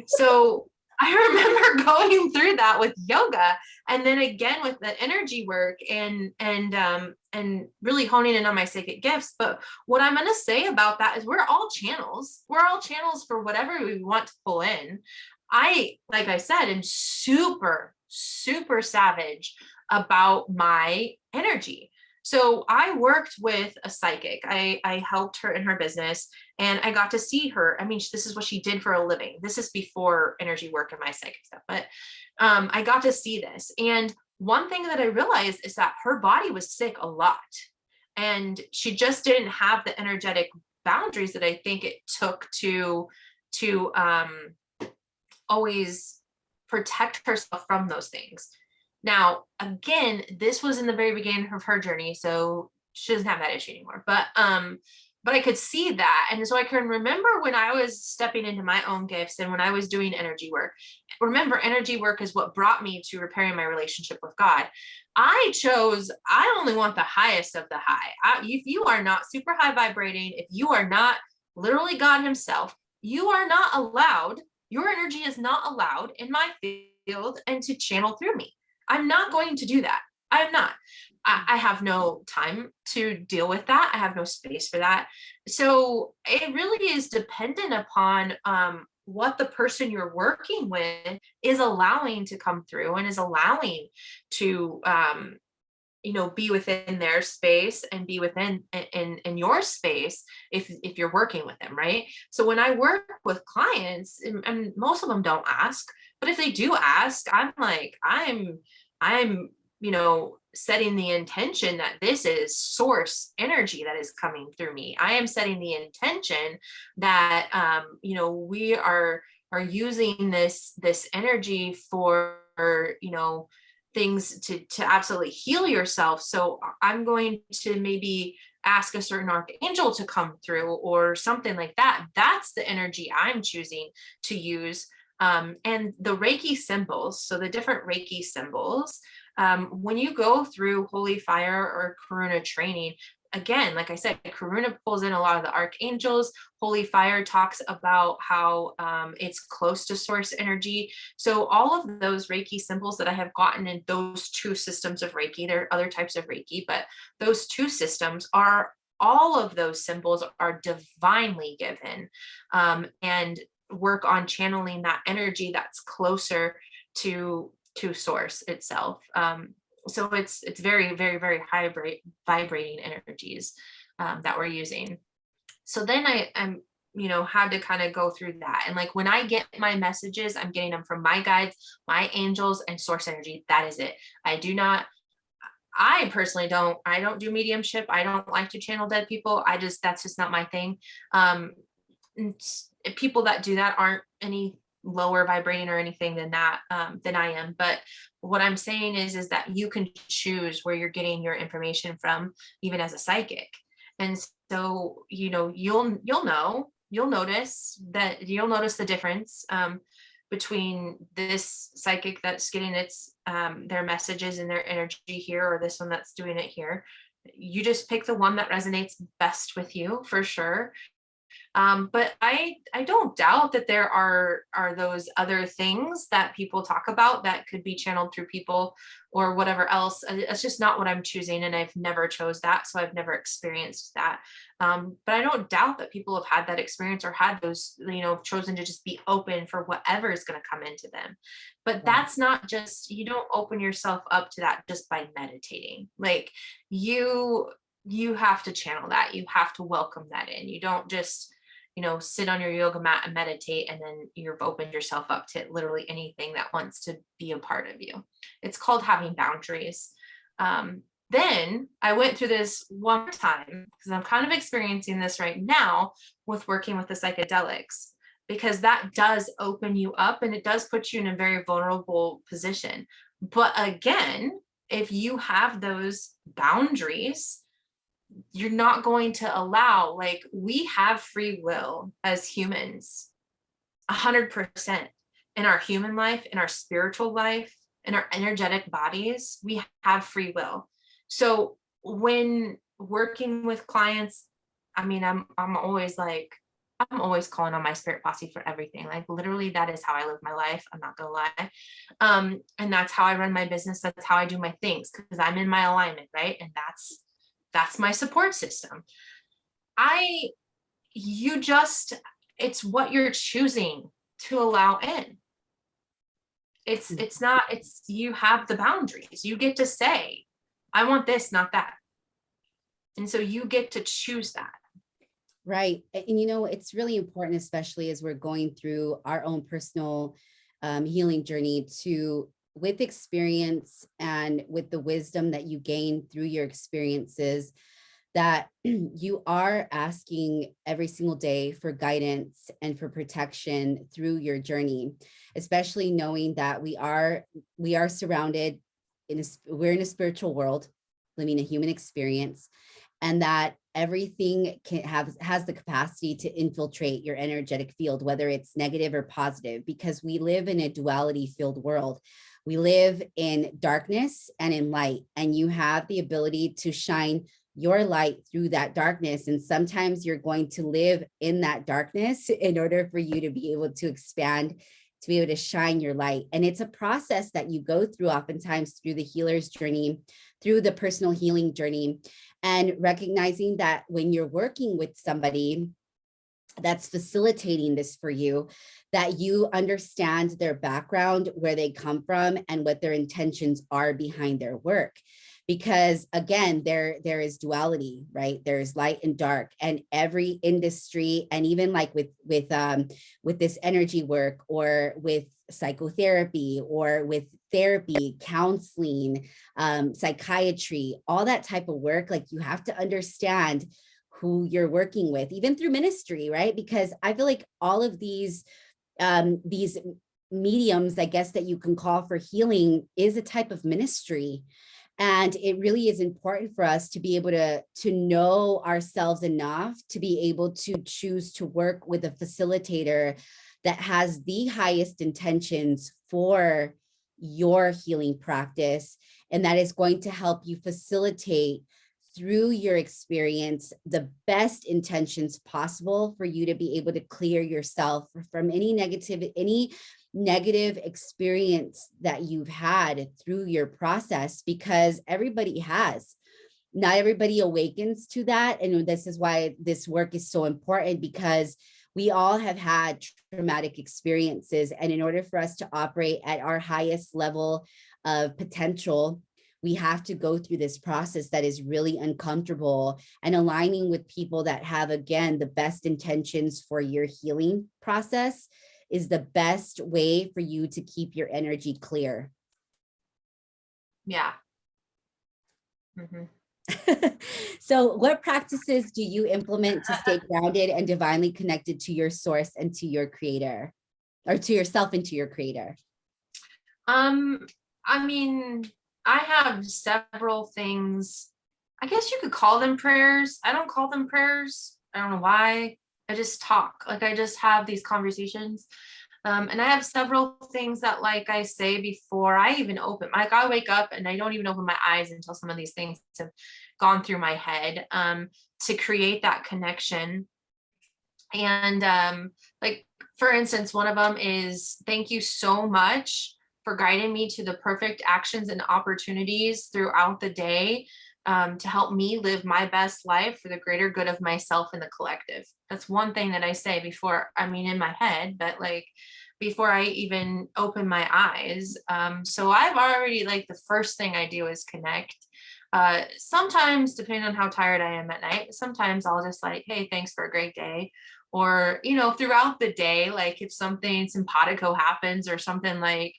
So I remember going through that with yoga, and then again with the energy work and really honing in on my psychic gifts. But what I'm going to say about that is we're all channels. We're all channels for whatever we want to pull in. Like I said, am super, super savage about my energy. So I worked with a psychic. I helped her in her business, and I got to see her. I mean, this is what she did for a living. This is before energy work and my psychic stuff, but I got to see this. And one thing that I realized is that her body was sick a lot, and she just didn't have the energetic boundaries that I think it took to always protect herself from those things. Now, again, this was in the very beginning of her journey, so she doesn't have that issue anymore. But I could see that. And so I can remember when I was stepping into my own gifts and when I was doing energy work. Remember, energy work is what brought me to repairing my relationship with God. I only want the highest of the high. If you are not super high vibrating, if you are not literally God himself, you are not allowed, your energy is not allowed in my field and to channel through me. I'm not going to do that. I am not. I have no time to deal with that. I have no space for that. So it really is dependent upon what the person you're working with is allowing to come through and is allowing to be within their space and be within in your space if you're working with them, right? So when I work with clients, and most of them don't ask, but if they do ask, I'm like, I'm setting the intention that this is source energy that is coming through me. I am setting the intention that, we are using this energy for, things to absolutely heal yourself. So I'm going to maybe ask a certain archangel to come through or something like that. That's the energy I'm choosing to use. And the Reiki symbols, so the different Reiki symbols, when you go through Holy Fire or Karuna training, again, like I said, Karuna pulls in a lot of the archangels. Holy Fire talks about how it's close to source energy. So all of those Reiki symbols that I have gotten in those two systems of Reiki, there are other types of Reiki, but those two systems are, all of those symbols are divinely given, and work on channeling that energy that's closer to source itself. So it's very, very, very high vibrating energies that we're using. So then I'm had to kind of go through that. And like when I get my messages, I'm getting them from my guides, my angels, and source energy. That is it. I personally I don't do mediumship. I don't like to channel dead people. That's just not my thing. People that do that aren't any lower vibrating or anything than that, than I am. But what I'm saying is that you can choose where you're getting your information from, even as a psychic. And so, you'll notice the difference between this psychic that's getting their messages and their energy here, or this one that's doing it here. You just pick the one that resonates best with you, for sure. But I don't doubt that there are those other things that people talk about that could be channeled through people or whatever else. It's just not what I'm choosing, and I've never chose that, so I've never experienced that. But I don't doubt that people have had that experience or had those, chosen to just be open for whatever is going to come into them. But that's not just, you don't open yourself up to that just by meditating. Like you have to channel that. You have to welcome that in. You don't just sit on your yoga mat and meditate, and then you've opened yourself up to literally anything that wants to be a part of you. It's called having boundaries. Then I went through this one time, because I'm kind of experiencing this right now with working with the psychedelics, because that does open you up and it does put you in a very vulnerable position. But again, if you have those boundaries, you're not going to allow, like, we have free will as humans, 100% in our human life, in our spiritual life, in our energetic bodies, we have free will. So when working with clients, I mean, I'm always calling on my spirit posse for everything. Like literally, that is how I live my life. I'm not gonna lie. And that's how I run my business. That's how I do my things, because I'm in my alignment, right? And that's my support system. It's what you're choosing to allow in. You have the boundaries. You get to say, I want this, not that. And so you get to choose that. Right. And it's really important, especially as we're going through our own personal healing journey, with experience and with the wisdom that you gain through your experiences, that you are asking every single day for guidance and for protection through your journey, especially knowing that we are surrounded we're in a spiritual world, living a human experience, and that everything has the capacity to infiltrate your energetic field, whether it's negative or positive, because we live in a duality filled world. We live in darkness and in light, and you have the ability to shine your light through that darkness. And sometimes you're going to live in that darkness in order for you to be able to expand, to be able to shine your light. And it's a process that you go through oftentimes through the healer's journey, through the personal healing journey, and recognizing that when you're working with somebody, that's facilitating this for you, that you understand their background, where they come from, and what their intentions are behind their work. Because again, there is duality, right? There's light and dark, and every industry, and even like with this energy work, or with psychotherapy, or with therapy, counseling, psychiatry, all that type of work, like you have to understand who you're working with, even through ministry, right? Because I feel like all of these mediums, I guess, that you can call for healing is a type of ministry. And it really is important for us to be able to know ourselves enough to be able to choose to work with a facilitator that has the highest intentions for your healing practice, and that is going to help you facilitate through your experience the best intentions possible for you to be able to clear yourself from any negative experience that you've had through your process, because everybody has. Not everybody awakens to that. And this is why this work is so important, because we all have had traumatic experiences. And in order for us to operate at our highest level of potential, we have to go through this process that is really uncomfortable, and aligning with people that have, again, the best intentions for your healing process is the best way for you to keep your energy clear. Yeah. Mm-hmm. So what practices do you implement to stay grounded and divinely connected to your source and to your creator, or to yourself and to your creator? I mean, I have several things. I guess you could call them prayers. I don't call them prayers. I don't know why. I just talk. Like, I just have these conversations. And I have several things that, like I say before I even open, like I wake up and I don't even open my eyes until some of these things have gone through my head, to create that connection. And like, for instance, one of them is, thank you so much for guiding me to the perfect actions and opportunities throughout the day, to help me live my best life for the greater good of myself and the collective. That's one thing that I say before, I mean, in my head, but like before I even open my eyes. So I've already, like, the first thing I do is connect. Sometimes, depending on how tired I am at night, sometimes I'll just like, hey, thanks for a great day. Or, you know, throughout the day, like if something simpatico happens, or something like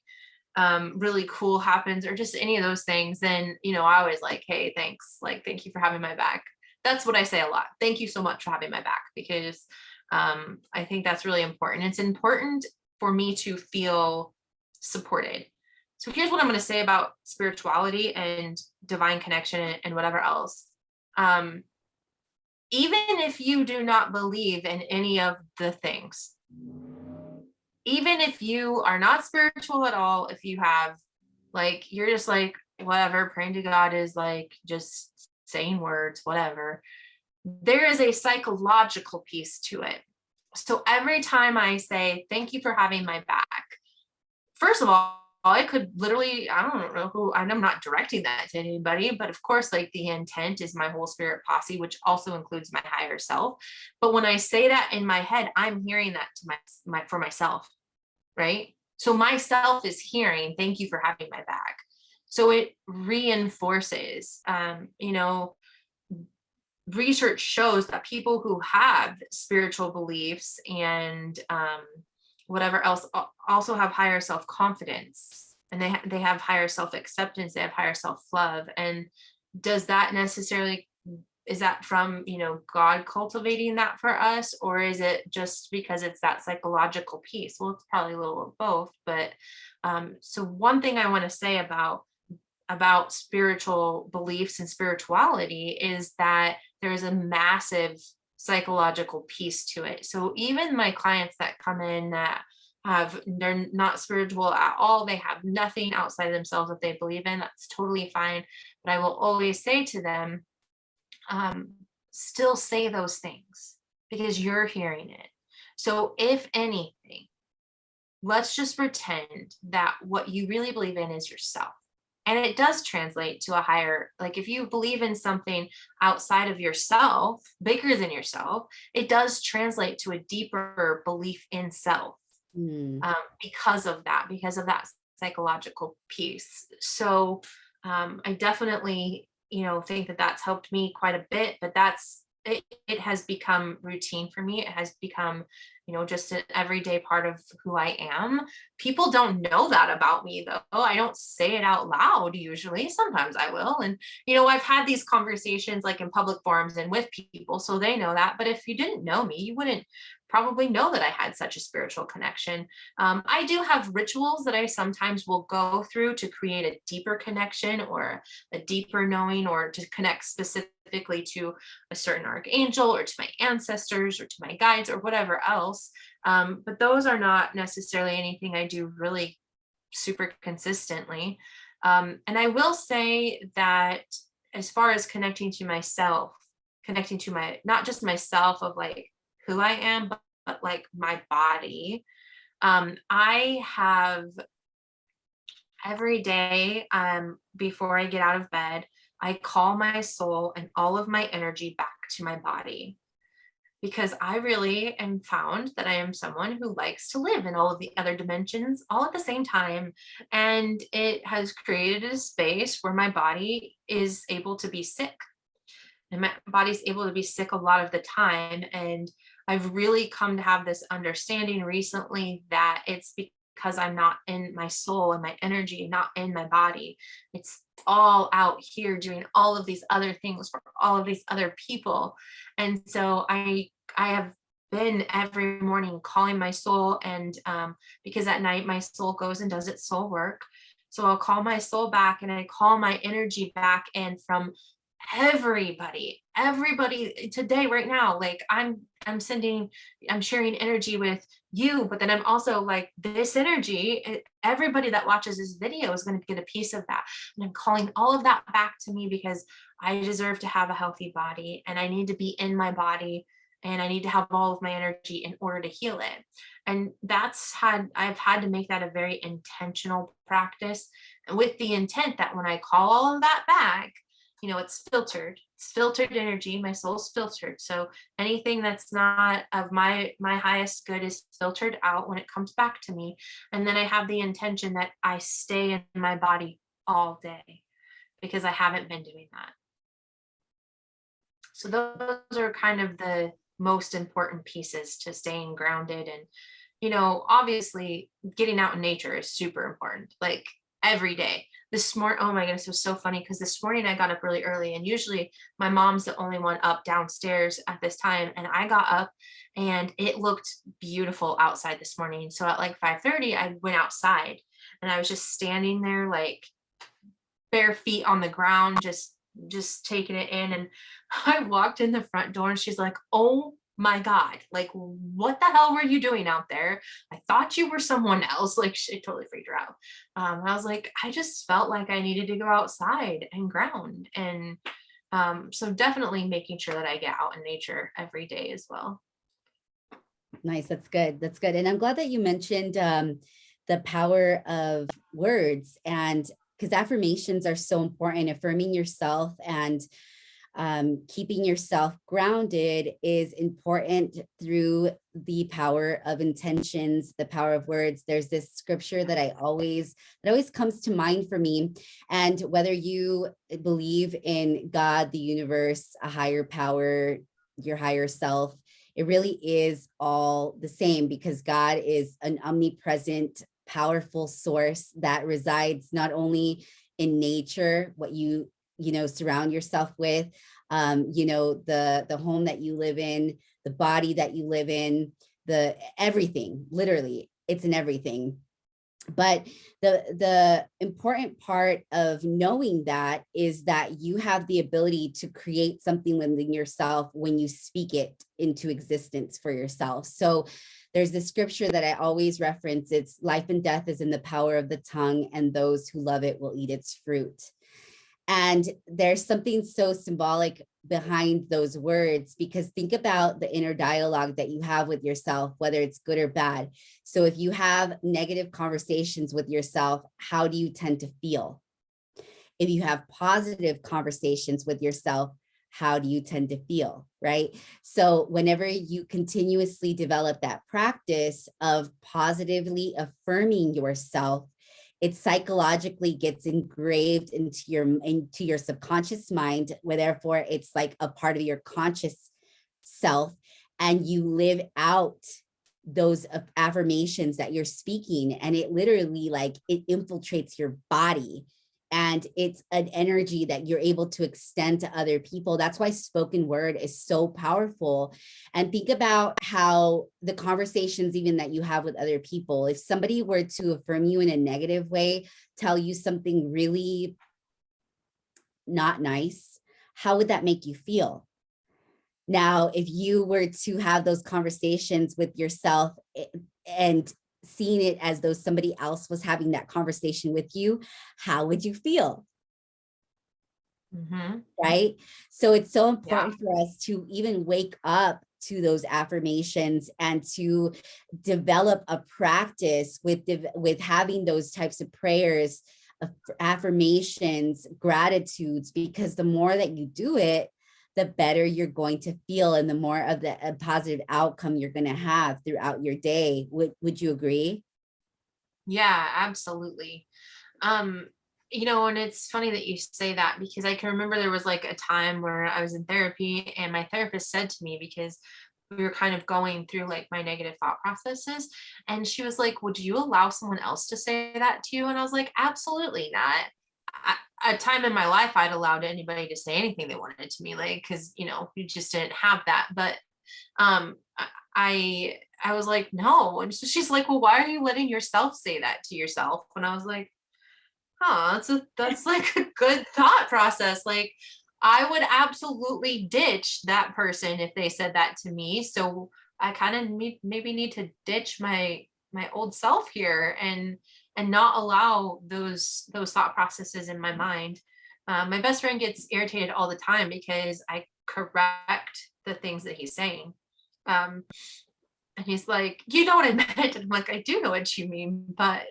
really cool happens, or just any of those things, then, you know, I always like, hey, thanks, like, thank you for having my back. That's what I say a lot. Thank you so much for having my back, because I think that's really important. It's important for me to feel supported. So here's what I'm going to say about spirituality and divine connection and whatever else. Even if you do not believe in any of the things, even if you are not spiritual at all, if you have, like, you're just like, whatever, praying to God is like just saying words, whatever, there is a psychological piece to it. So every time I say, thank you for having my back, first of all, I could literally, I don't know who, I'm not directing that to anybody, but of course, like, the intent is my whole spirit posse, which also includes my higher self. But when I say that in my head, I'm hearing that to my for myself, right? So myself is hearing, thank you for having my back. So it reinforces, you know, research shows that people who have spiritual beliefs and whatever else also have higher self-confidence, and they have higher self-acceptance, they have higher self-love. And does that necessarily, is that from, you know, God cultivating that for us, or is it just because it's that psychological piece? Well, it's probably a little of both. But so one thing I want to say about spiritual beliefs and spirituality is that there's a massive psychological piece to it. So even my clients that come in that they're not spiritual at all, they have nothing outside of themselves that they believe in, that's totally fine. But I will always say to them, still say those things, because you're hearing it. So if anything, let's just pretend that what you really believe in is yourself. And it does translate to a higher, like if you believe in something outside of yourself, bigger than yourself, it does translate to a deeper belief in self, Mm. because of that psychological piece. So I definitely, think that that's helped me quite a bit, but it has become routine for me. It has become, just an everyday part of who I am. People don't know that about me though. I don't say it out loud usually. Sometimes I will. And, I've had these conversations like in public forums and with people, so they know that. But if you didn't know me, you wouldn't probably know that I had such a spiritual connection. I do have rituals that I sometimes will go through to create a deeper connection or a deeper knowing, or to connect specifically to a certain archangel or to my ancestors or to my guides or whatever else. But those are not necessarily anything I do really super consistently. And I will say that as far as connecting to myself, connecting to my, not just myself of like who I am, but like my body, I have every day, before I get out of bed, I call my soul and all of my energy back to my body, because I really am found that I am someone who likes to live in all of the other dimensions all at the same time. And it has created a space where my body is able to be sick, and my body's able to be sick a lot of the time. And I've really come to have this understanding recently that it's because I'm not in my soul and my energy, not in my body. It's all out here doing all of these other things for all of these other people. And so I have been every morning calling my soul, and because at night my soul goes and does its soul work. So I'll call my soul back and I call my energy back in from everybody today, right now. Like I'm sharing energy with you, but then I'm also like, this energy, everybody that watches this video is going to get a piece of that. And I'm calling all of that back to me, because I deserve to have a healthy body, and I need to be in my body, and I need to have all of my energy in order to heal it. And I've had to make that a very intentional practice, with the intent that when I call all of that back, it's filtered energy. My soul's filtered. So anything that's not of my highest good is filtered out when it comes back to me. And then I have the intention that I stay in my body all day, because I haven't been doing that. So those are kind of the most important pieces to staying grounded. And, obviously getting out in nature is super important. Like every day. This morning, oh my goodness, it was so funny, because this morning I got up really early, and usually my mom's the only one up downstairs at this time. And I got up and it looked beautiful outside this morning. So at like 5:30, I went outside and I was just standing there, like bare feet on the ground, just taking it in. And I walked in the front door and she's like, "Oh my God, like what the hell were you doing out there? I thought you were someone else." Like it totally freaked her out. I was like, I just felt like I needed to go outside and ground. And so definitely making sure that I get out in nature every day as well. Nice. That's good. That's good. And I'm glad that you mentioned the power of words, and because affirmations are so important. Affirming yourself and keeping yourself grounded is important through the power of intentions, the power of words. There's this scripture that always comes to mind for me. And whether you believe in God, the universe, a higher power, your higher self, it really is all the same, because God is an omnipresent, powerful source that resides not only in nature, what you surround yourself with, the home that you live in, the body that you live in, the everything, literally, it's in everything. But the important part of knowing that is that you have the ability to create something within yourself when you speak it into existence for yourself. So there's this scripture that I always reference. It's life and death is in the power of the tongue, and those who love it will eat its fruit. And there's something so symbolic behind those words, because think about the inner dialogue that you have with yourself, whether it's good or bad. So if you have negative conversations with yourself, how do you tend to feel? if you have positive conversations with yourself, how do you tend to feel, right? So whenever you continuously develop that practice of positively affirming yourself, it psychologically gets engraved into your subconscious mind, where therefore it's like a part of your conscious self, and you live out those affirmations that you're speaking, and it literally like it infiltrates your body, and it's an energy that you're able to extend to other people. That's why spoken word is so powerful. And think about how the conversations even that you have with other people, if somebody were to affirm you in a negative way, tell you something really not nice, how would that make you feel? Now, if you were to have those conversations with yourself and seeing it as though somebody else was having that conversation with you, how would you feel? Right? So it's so important for us to even wake up to those affirmations and to develop a practice with having those types of prayers, affirmations, gratitudes, because the more that you do it, the better you're going to feel, and the more of the positive outcome you're going to have throughout your day. Would you agree? Yeah, absolutely. And it's funny that you say that, because I can remember there was like a time where I was in therapy and my therapist said to me, because we were kind of going through like my negative thought processes, and she was like, would you allow someone else to say that to you? And I was like, absolutely not. A time in my life I'd allowed anybody to say anything they wanted to me, like, because we just didn't have that. But um I was like, no. And so she's like, well, why are you letting yourself say that to yourself? And I was like, that's like a good thought process. Like, I would absolutely ditch that person if they said that to me. So I kind of maybe need to ditch my old self here, and not allow those thought processes in my mind. My best friend gets irritated all the time because I correct the things that he's saying. Um, and he's like, you know what I meant? And I'm like, I do know what you mean, but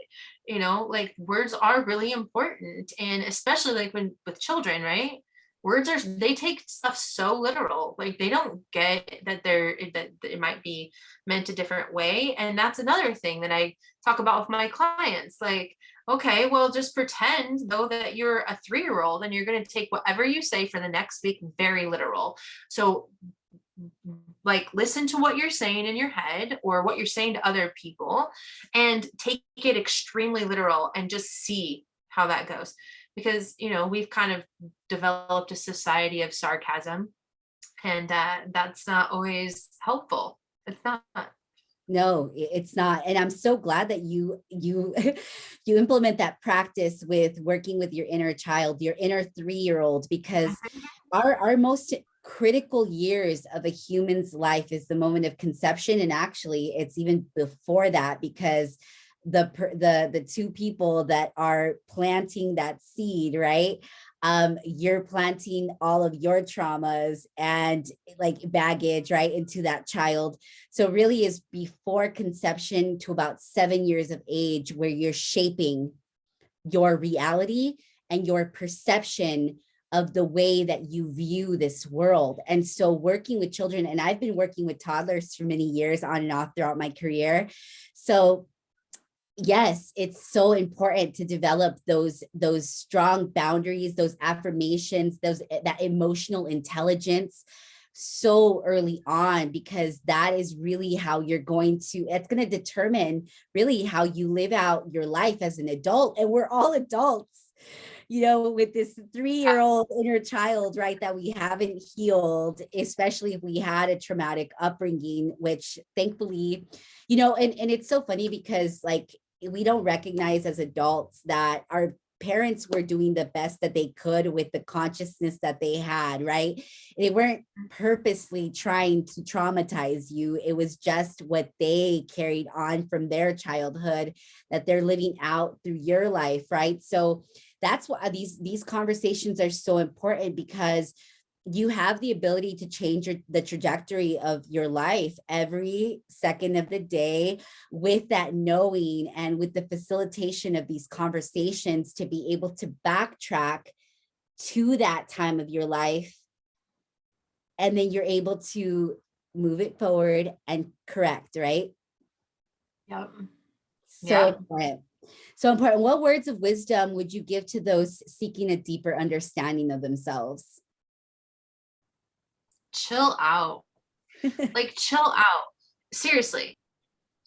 like, words are really important. And especially like when with children, right? They take stuff so literal. Like, they don't get that it might be meant a different way. And that's another thing that I talk about with my clients. Like, okay, well, just pretend though that you're a 3-year-old and you're going to take whatever you say for the next week very literal. So, like, listen to what you're saying in your head or what you're saying to other people, and take it extremely literal and just see how that goes. Because we've kind of developed a society of sarcasm, and that's not always helpful. It's not. No, it's not. And I'm so glad that you you implement that practice with working with your inner child, your inner 3-year-old, because our most critical years of a human's life is the moment of conception. And actually it's even before that, because the two people that are planting that seed, right? You're planting all of your traumas and like baggage, right, into that child. So really is before conception to about 7 years of age where you're shaping your reality and your perception of the way that you view this world. And so working with children, and I've been working with toddlers for many years on and off throughout my career. So yes, it's so important to develop those strong boundaries, those affirmations, that emotional intelligence so early on, because that is really how it's going to determine really how you live out your life as an adult. And we're all adults, with this 3-year-old inner child, right, that we haven't healed, especially if we had a traumatic upbringing, which thankfully, and it's so funny because like we don't recognize as adults that our parents were doing the best that they could with the consciousness that they had, right? They weren't purposely trying to traumatize you. It was just what they carried on from their childhood that they're living out through your life, right? So that's why these conversations are so important, because you have the ability to change the trajectory of your life every second of the day with that knowing and with the facilitation of these conversations to be able to backtrack to that time of your life, and then you're able to move it forward and correct, right? Yep. So important. So important. What words of wisdom would you give to those seeking a deeper understanding of themselves? Chill out. Like, chill out. Seriously.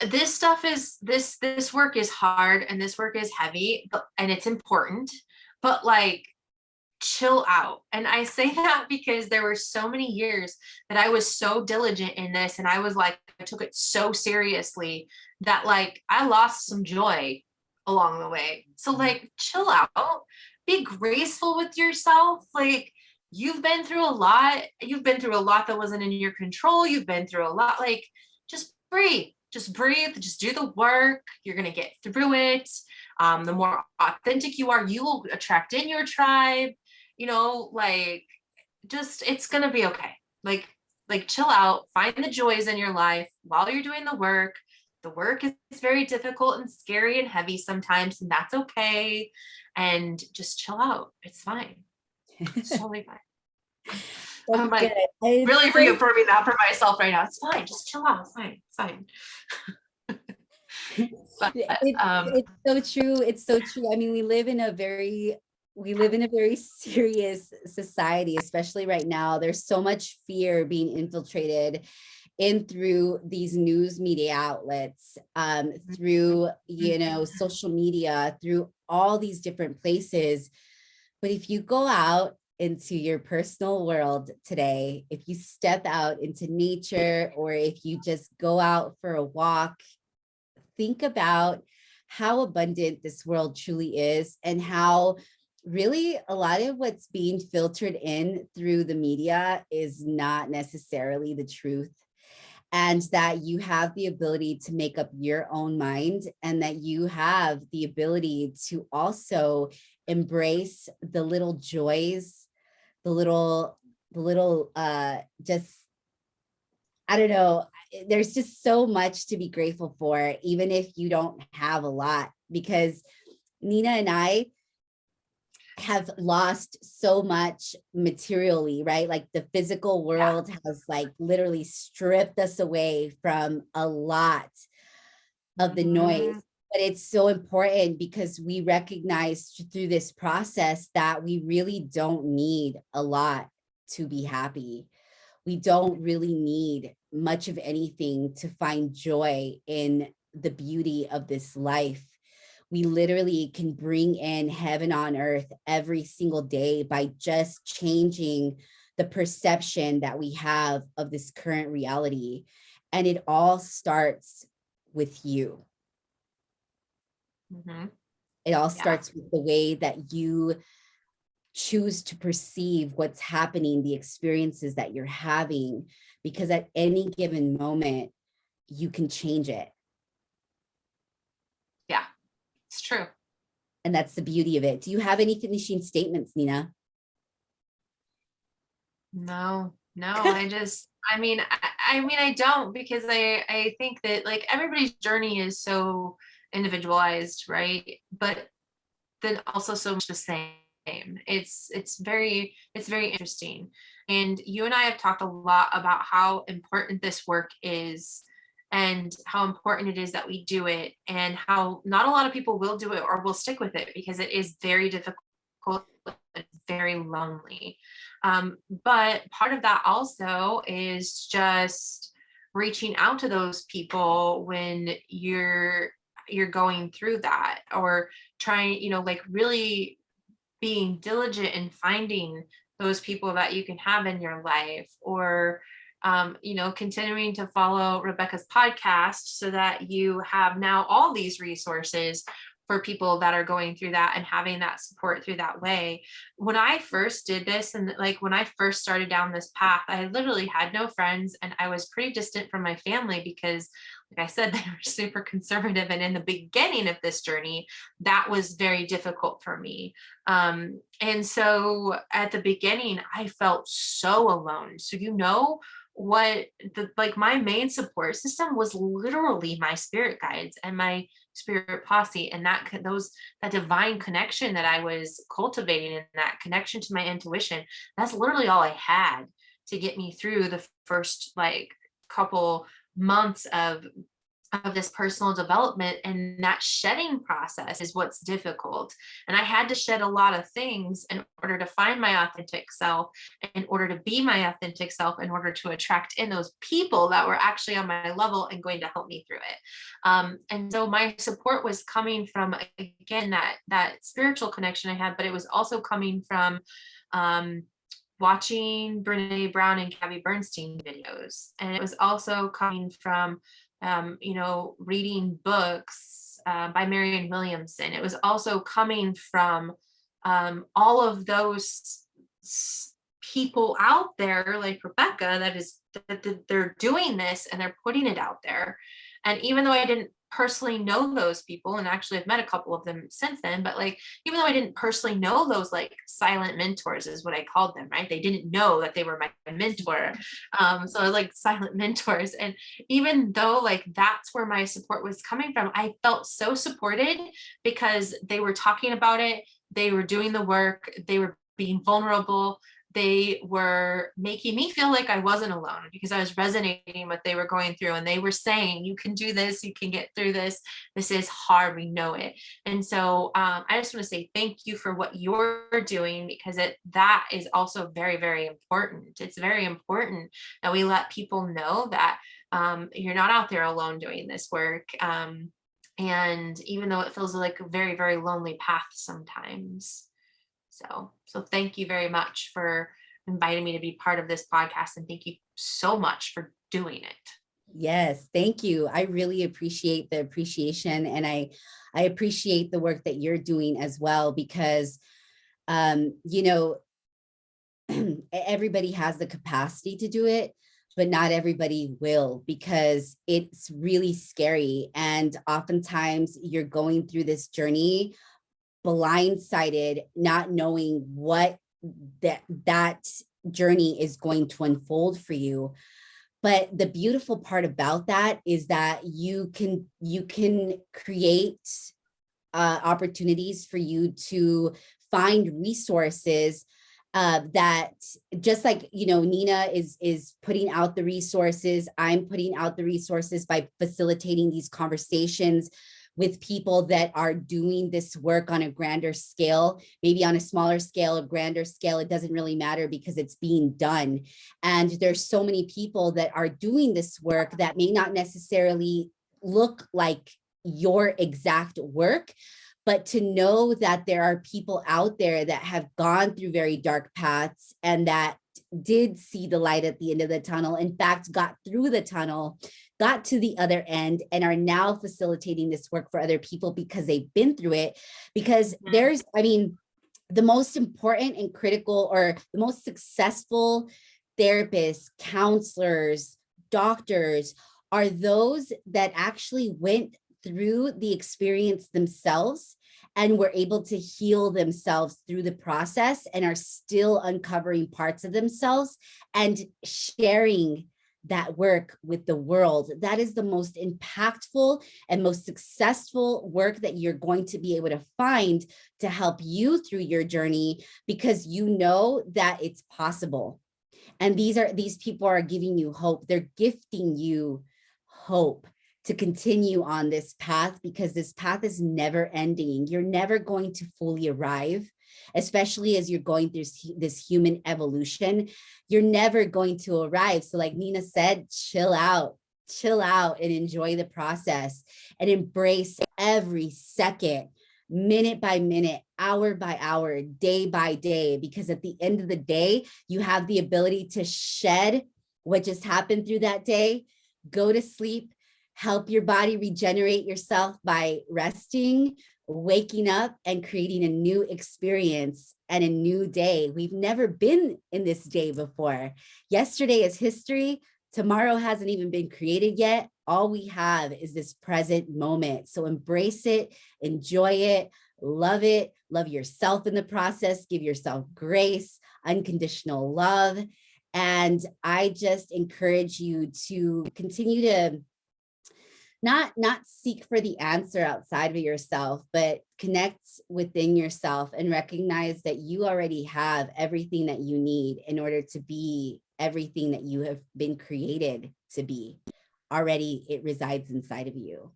This stuff is this work is hard, and this work is heavy, and it's important, but like, chill out. And I say that because there were so many years that I was so diligent in this, and I was like, I took it so seriously that like I lost some joy along the way. So like, chill out, be graceful with yourself. Like, you've been through a lot. You've been through a lot that wasn't in your control. You've been through a lot. Like, just breathe. Just breathe, just do the work. You're going to get through it. The more authentic you are, you will attract in your tribe, like, just, it's going to be okay. Like chill out, find the joys in your life while you're doing the work. The work is very difficult and scary and heavy sometimes, and that's okay. And just chill out. It's fine. It's totally fine. I'm like really reaffirming that for myself right now. It's fine. Just chill out. It's fine. It's fine. But, it's so true. It's so true. I mean, we live in a very serious society, especially right now. There's so much fear being infiltrated in through these news media outlets, through, social media, through all these different places. But if you go out into your personal world today, if you step out into nature, or if you just go out for a walk, think about how abundant this world truly is, and how really a lot of what's being filtered in through the media is not necessarily the truth. And that you have the ability to make up your own mind, and that you have the ability to also embrace the little joys, the little just, I don't know, there's just so much to be grateful for, even if you don't have a lot, because Nina and I have lost so much materially, right? Like, the physical world has like literally stripped us away from a lot of the noise. But it's so important, because we recognize through this process that we really don't need a lot to be happy. We don't really need much of anything to find joy in the beauty of this life. We literally can bring in heaven on earth every single day by just changing the perception that we have of this current reality. And it all starts with you. It all starts with the way that you choose to perceive what's happening, the experiences that you're having, because at any given moment, you can change it. Yeah, it's true. And that's the beauty of it. Do you have any finishing statements, Nina? No, I don't, because I think that like everybody's journey is so individualized, right? But then also so much the same. It's very interesting. And you and I have talked a lot about how important this work is, and how important it is that we do it, and how not a lot of people will do it or will stick with it, because it is very difficult and very lonely. But part of that also is just reaching out to those people when you're going through that, or trying, like really being diligent in finding those people that you can have in your life, or continuing to follow Rebecca's podcast, so that you have now all these resources for people that are going through that, and having that support through that way. When I first did this, and like when I first started down this path, I literally had no friends, and I was pretty distant from my family, because like I said, they were super conservative. And in the beginning of this journey, that was very difficult for me. And so at the beginning, I felt so alone. So, what my main support system was literally my spirit guides and my spirit posse, and that divine connection that I was cultivating, and that connection to my intuition, that's literally all I had to get me through the first like couple months of this personal development. And that shedding process is what's difficult. And I had to shed a lot of things in order to find my authentic self, in order to be my authentic self, in order to attract in those people that were actually on my level and going to help me through it. And so my support was coming from, again, that spiritual connection I had, but it was also coming from watching Brene Brown and Gabby Bernstein videos. And it was also coming from reading books by Marianne Williamson. It was also coming from all of those people out there like Rebecca that they're doing this and they're putting it out there. And even though I didn't personally know those people, and actually I've met a couple of them since then, but like, even though I didn't personally know those like silent mentors is what I called them, right? They didn't know that they were my mentor. So I was like silent mentors. And even though like that's where my support was coming from, I felt so supported because they were talking about it. They were doing the work. They were being vulnerable. They were making me feel like I wasn't alone because I was resonating what they were going through. And they were saying, you can do this, you can get through this. This is hard, we know it. And so I just want to say thank you for what you're doing, because that is also very, very important. It's very important that we let people know that you're not out there alone doing this work. And even though it feels like a very, very lonely path sometimes. So thank you very much for inviting me to be part of this podcast. And thank you so much for doing it. Yes, thank you. I really appreciate the appreciation, and I appreciate the work that you're doing as well, because everybody has the capacity to do it, but not everybody will, because it's really scary. And oftentimes you're going through this journey blindsided, not knowing what that journey is going to unfold for you. But the beautiful part about that is that you can create opportunities for you to find resources that, just like, Nina is putting out the resources, I'm putting out the resources by facilitating these conversations with people that are doing this work on a grander scale, maybe on a smaller scale, a grander scale, it doesn't really matter because it's being done. And there's so many people that are doing this work that may not necessarily look like your exact work, but to know that there are people out there that have gone through very dark paths and that did see the light at the end of the tunnel, in fact, got through the tunnel, got to the other end, and are now facilitating this work for other people because they've been through it. Because the most important and critical, or the most successful therapists, counselors, doctors are those that actually went through the experience themselves and were able to heal themselves through the process and are still uncovering parts of themselves and sharing that work with the world. That is the most impactful and most successful work that you're going to be able to find to help you through your journey, because you know that it's possible. And these people are giving you hope. They're gifting you hope to continue on this path, because this path is never ending. You're never going to fully arrive, especially as you're going through this human evolution. You're never going to arrive. So like Nina said, chill out and enjoy the process and embrace every second, minute by minute, hour by hour, day by day, because at the end of the day, you have the ability to shed what just happened through that day, go to sleep, help your body regenerate yourself by resting, waking up, and creating a new experience and a new day. We've never been in this day before. Yesterday is history. Tomorrow hasn't even been created yet. All we have is this present moment. So embrace it, enjoy it, love yourself in the process, give yourself grace, unconditional love. And I just encourage you to continue to not seek for the answer outside of yourself, but connect within yourself and recognize that you already have everything that you need in order to be everything that you have been created to be. Already it resides inside of you.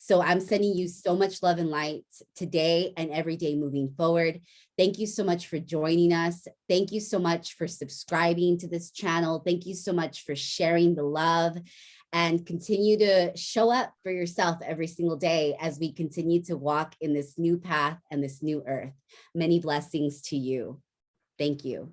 So I'm sending you so much love and light today and every day moving forward. Thank you so much for joining us. Thank you so much for subscribing to this channel. Thank you so much for sharing the love, and continue to show up for yourself every single day as we continue to walk in this new path and this new earth. Many blessings to you. Thank you.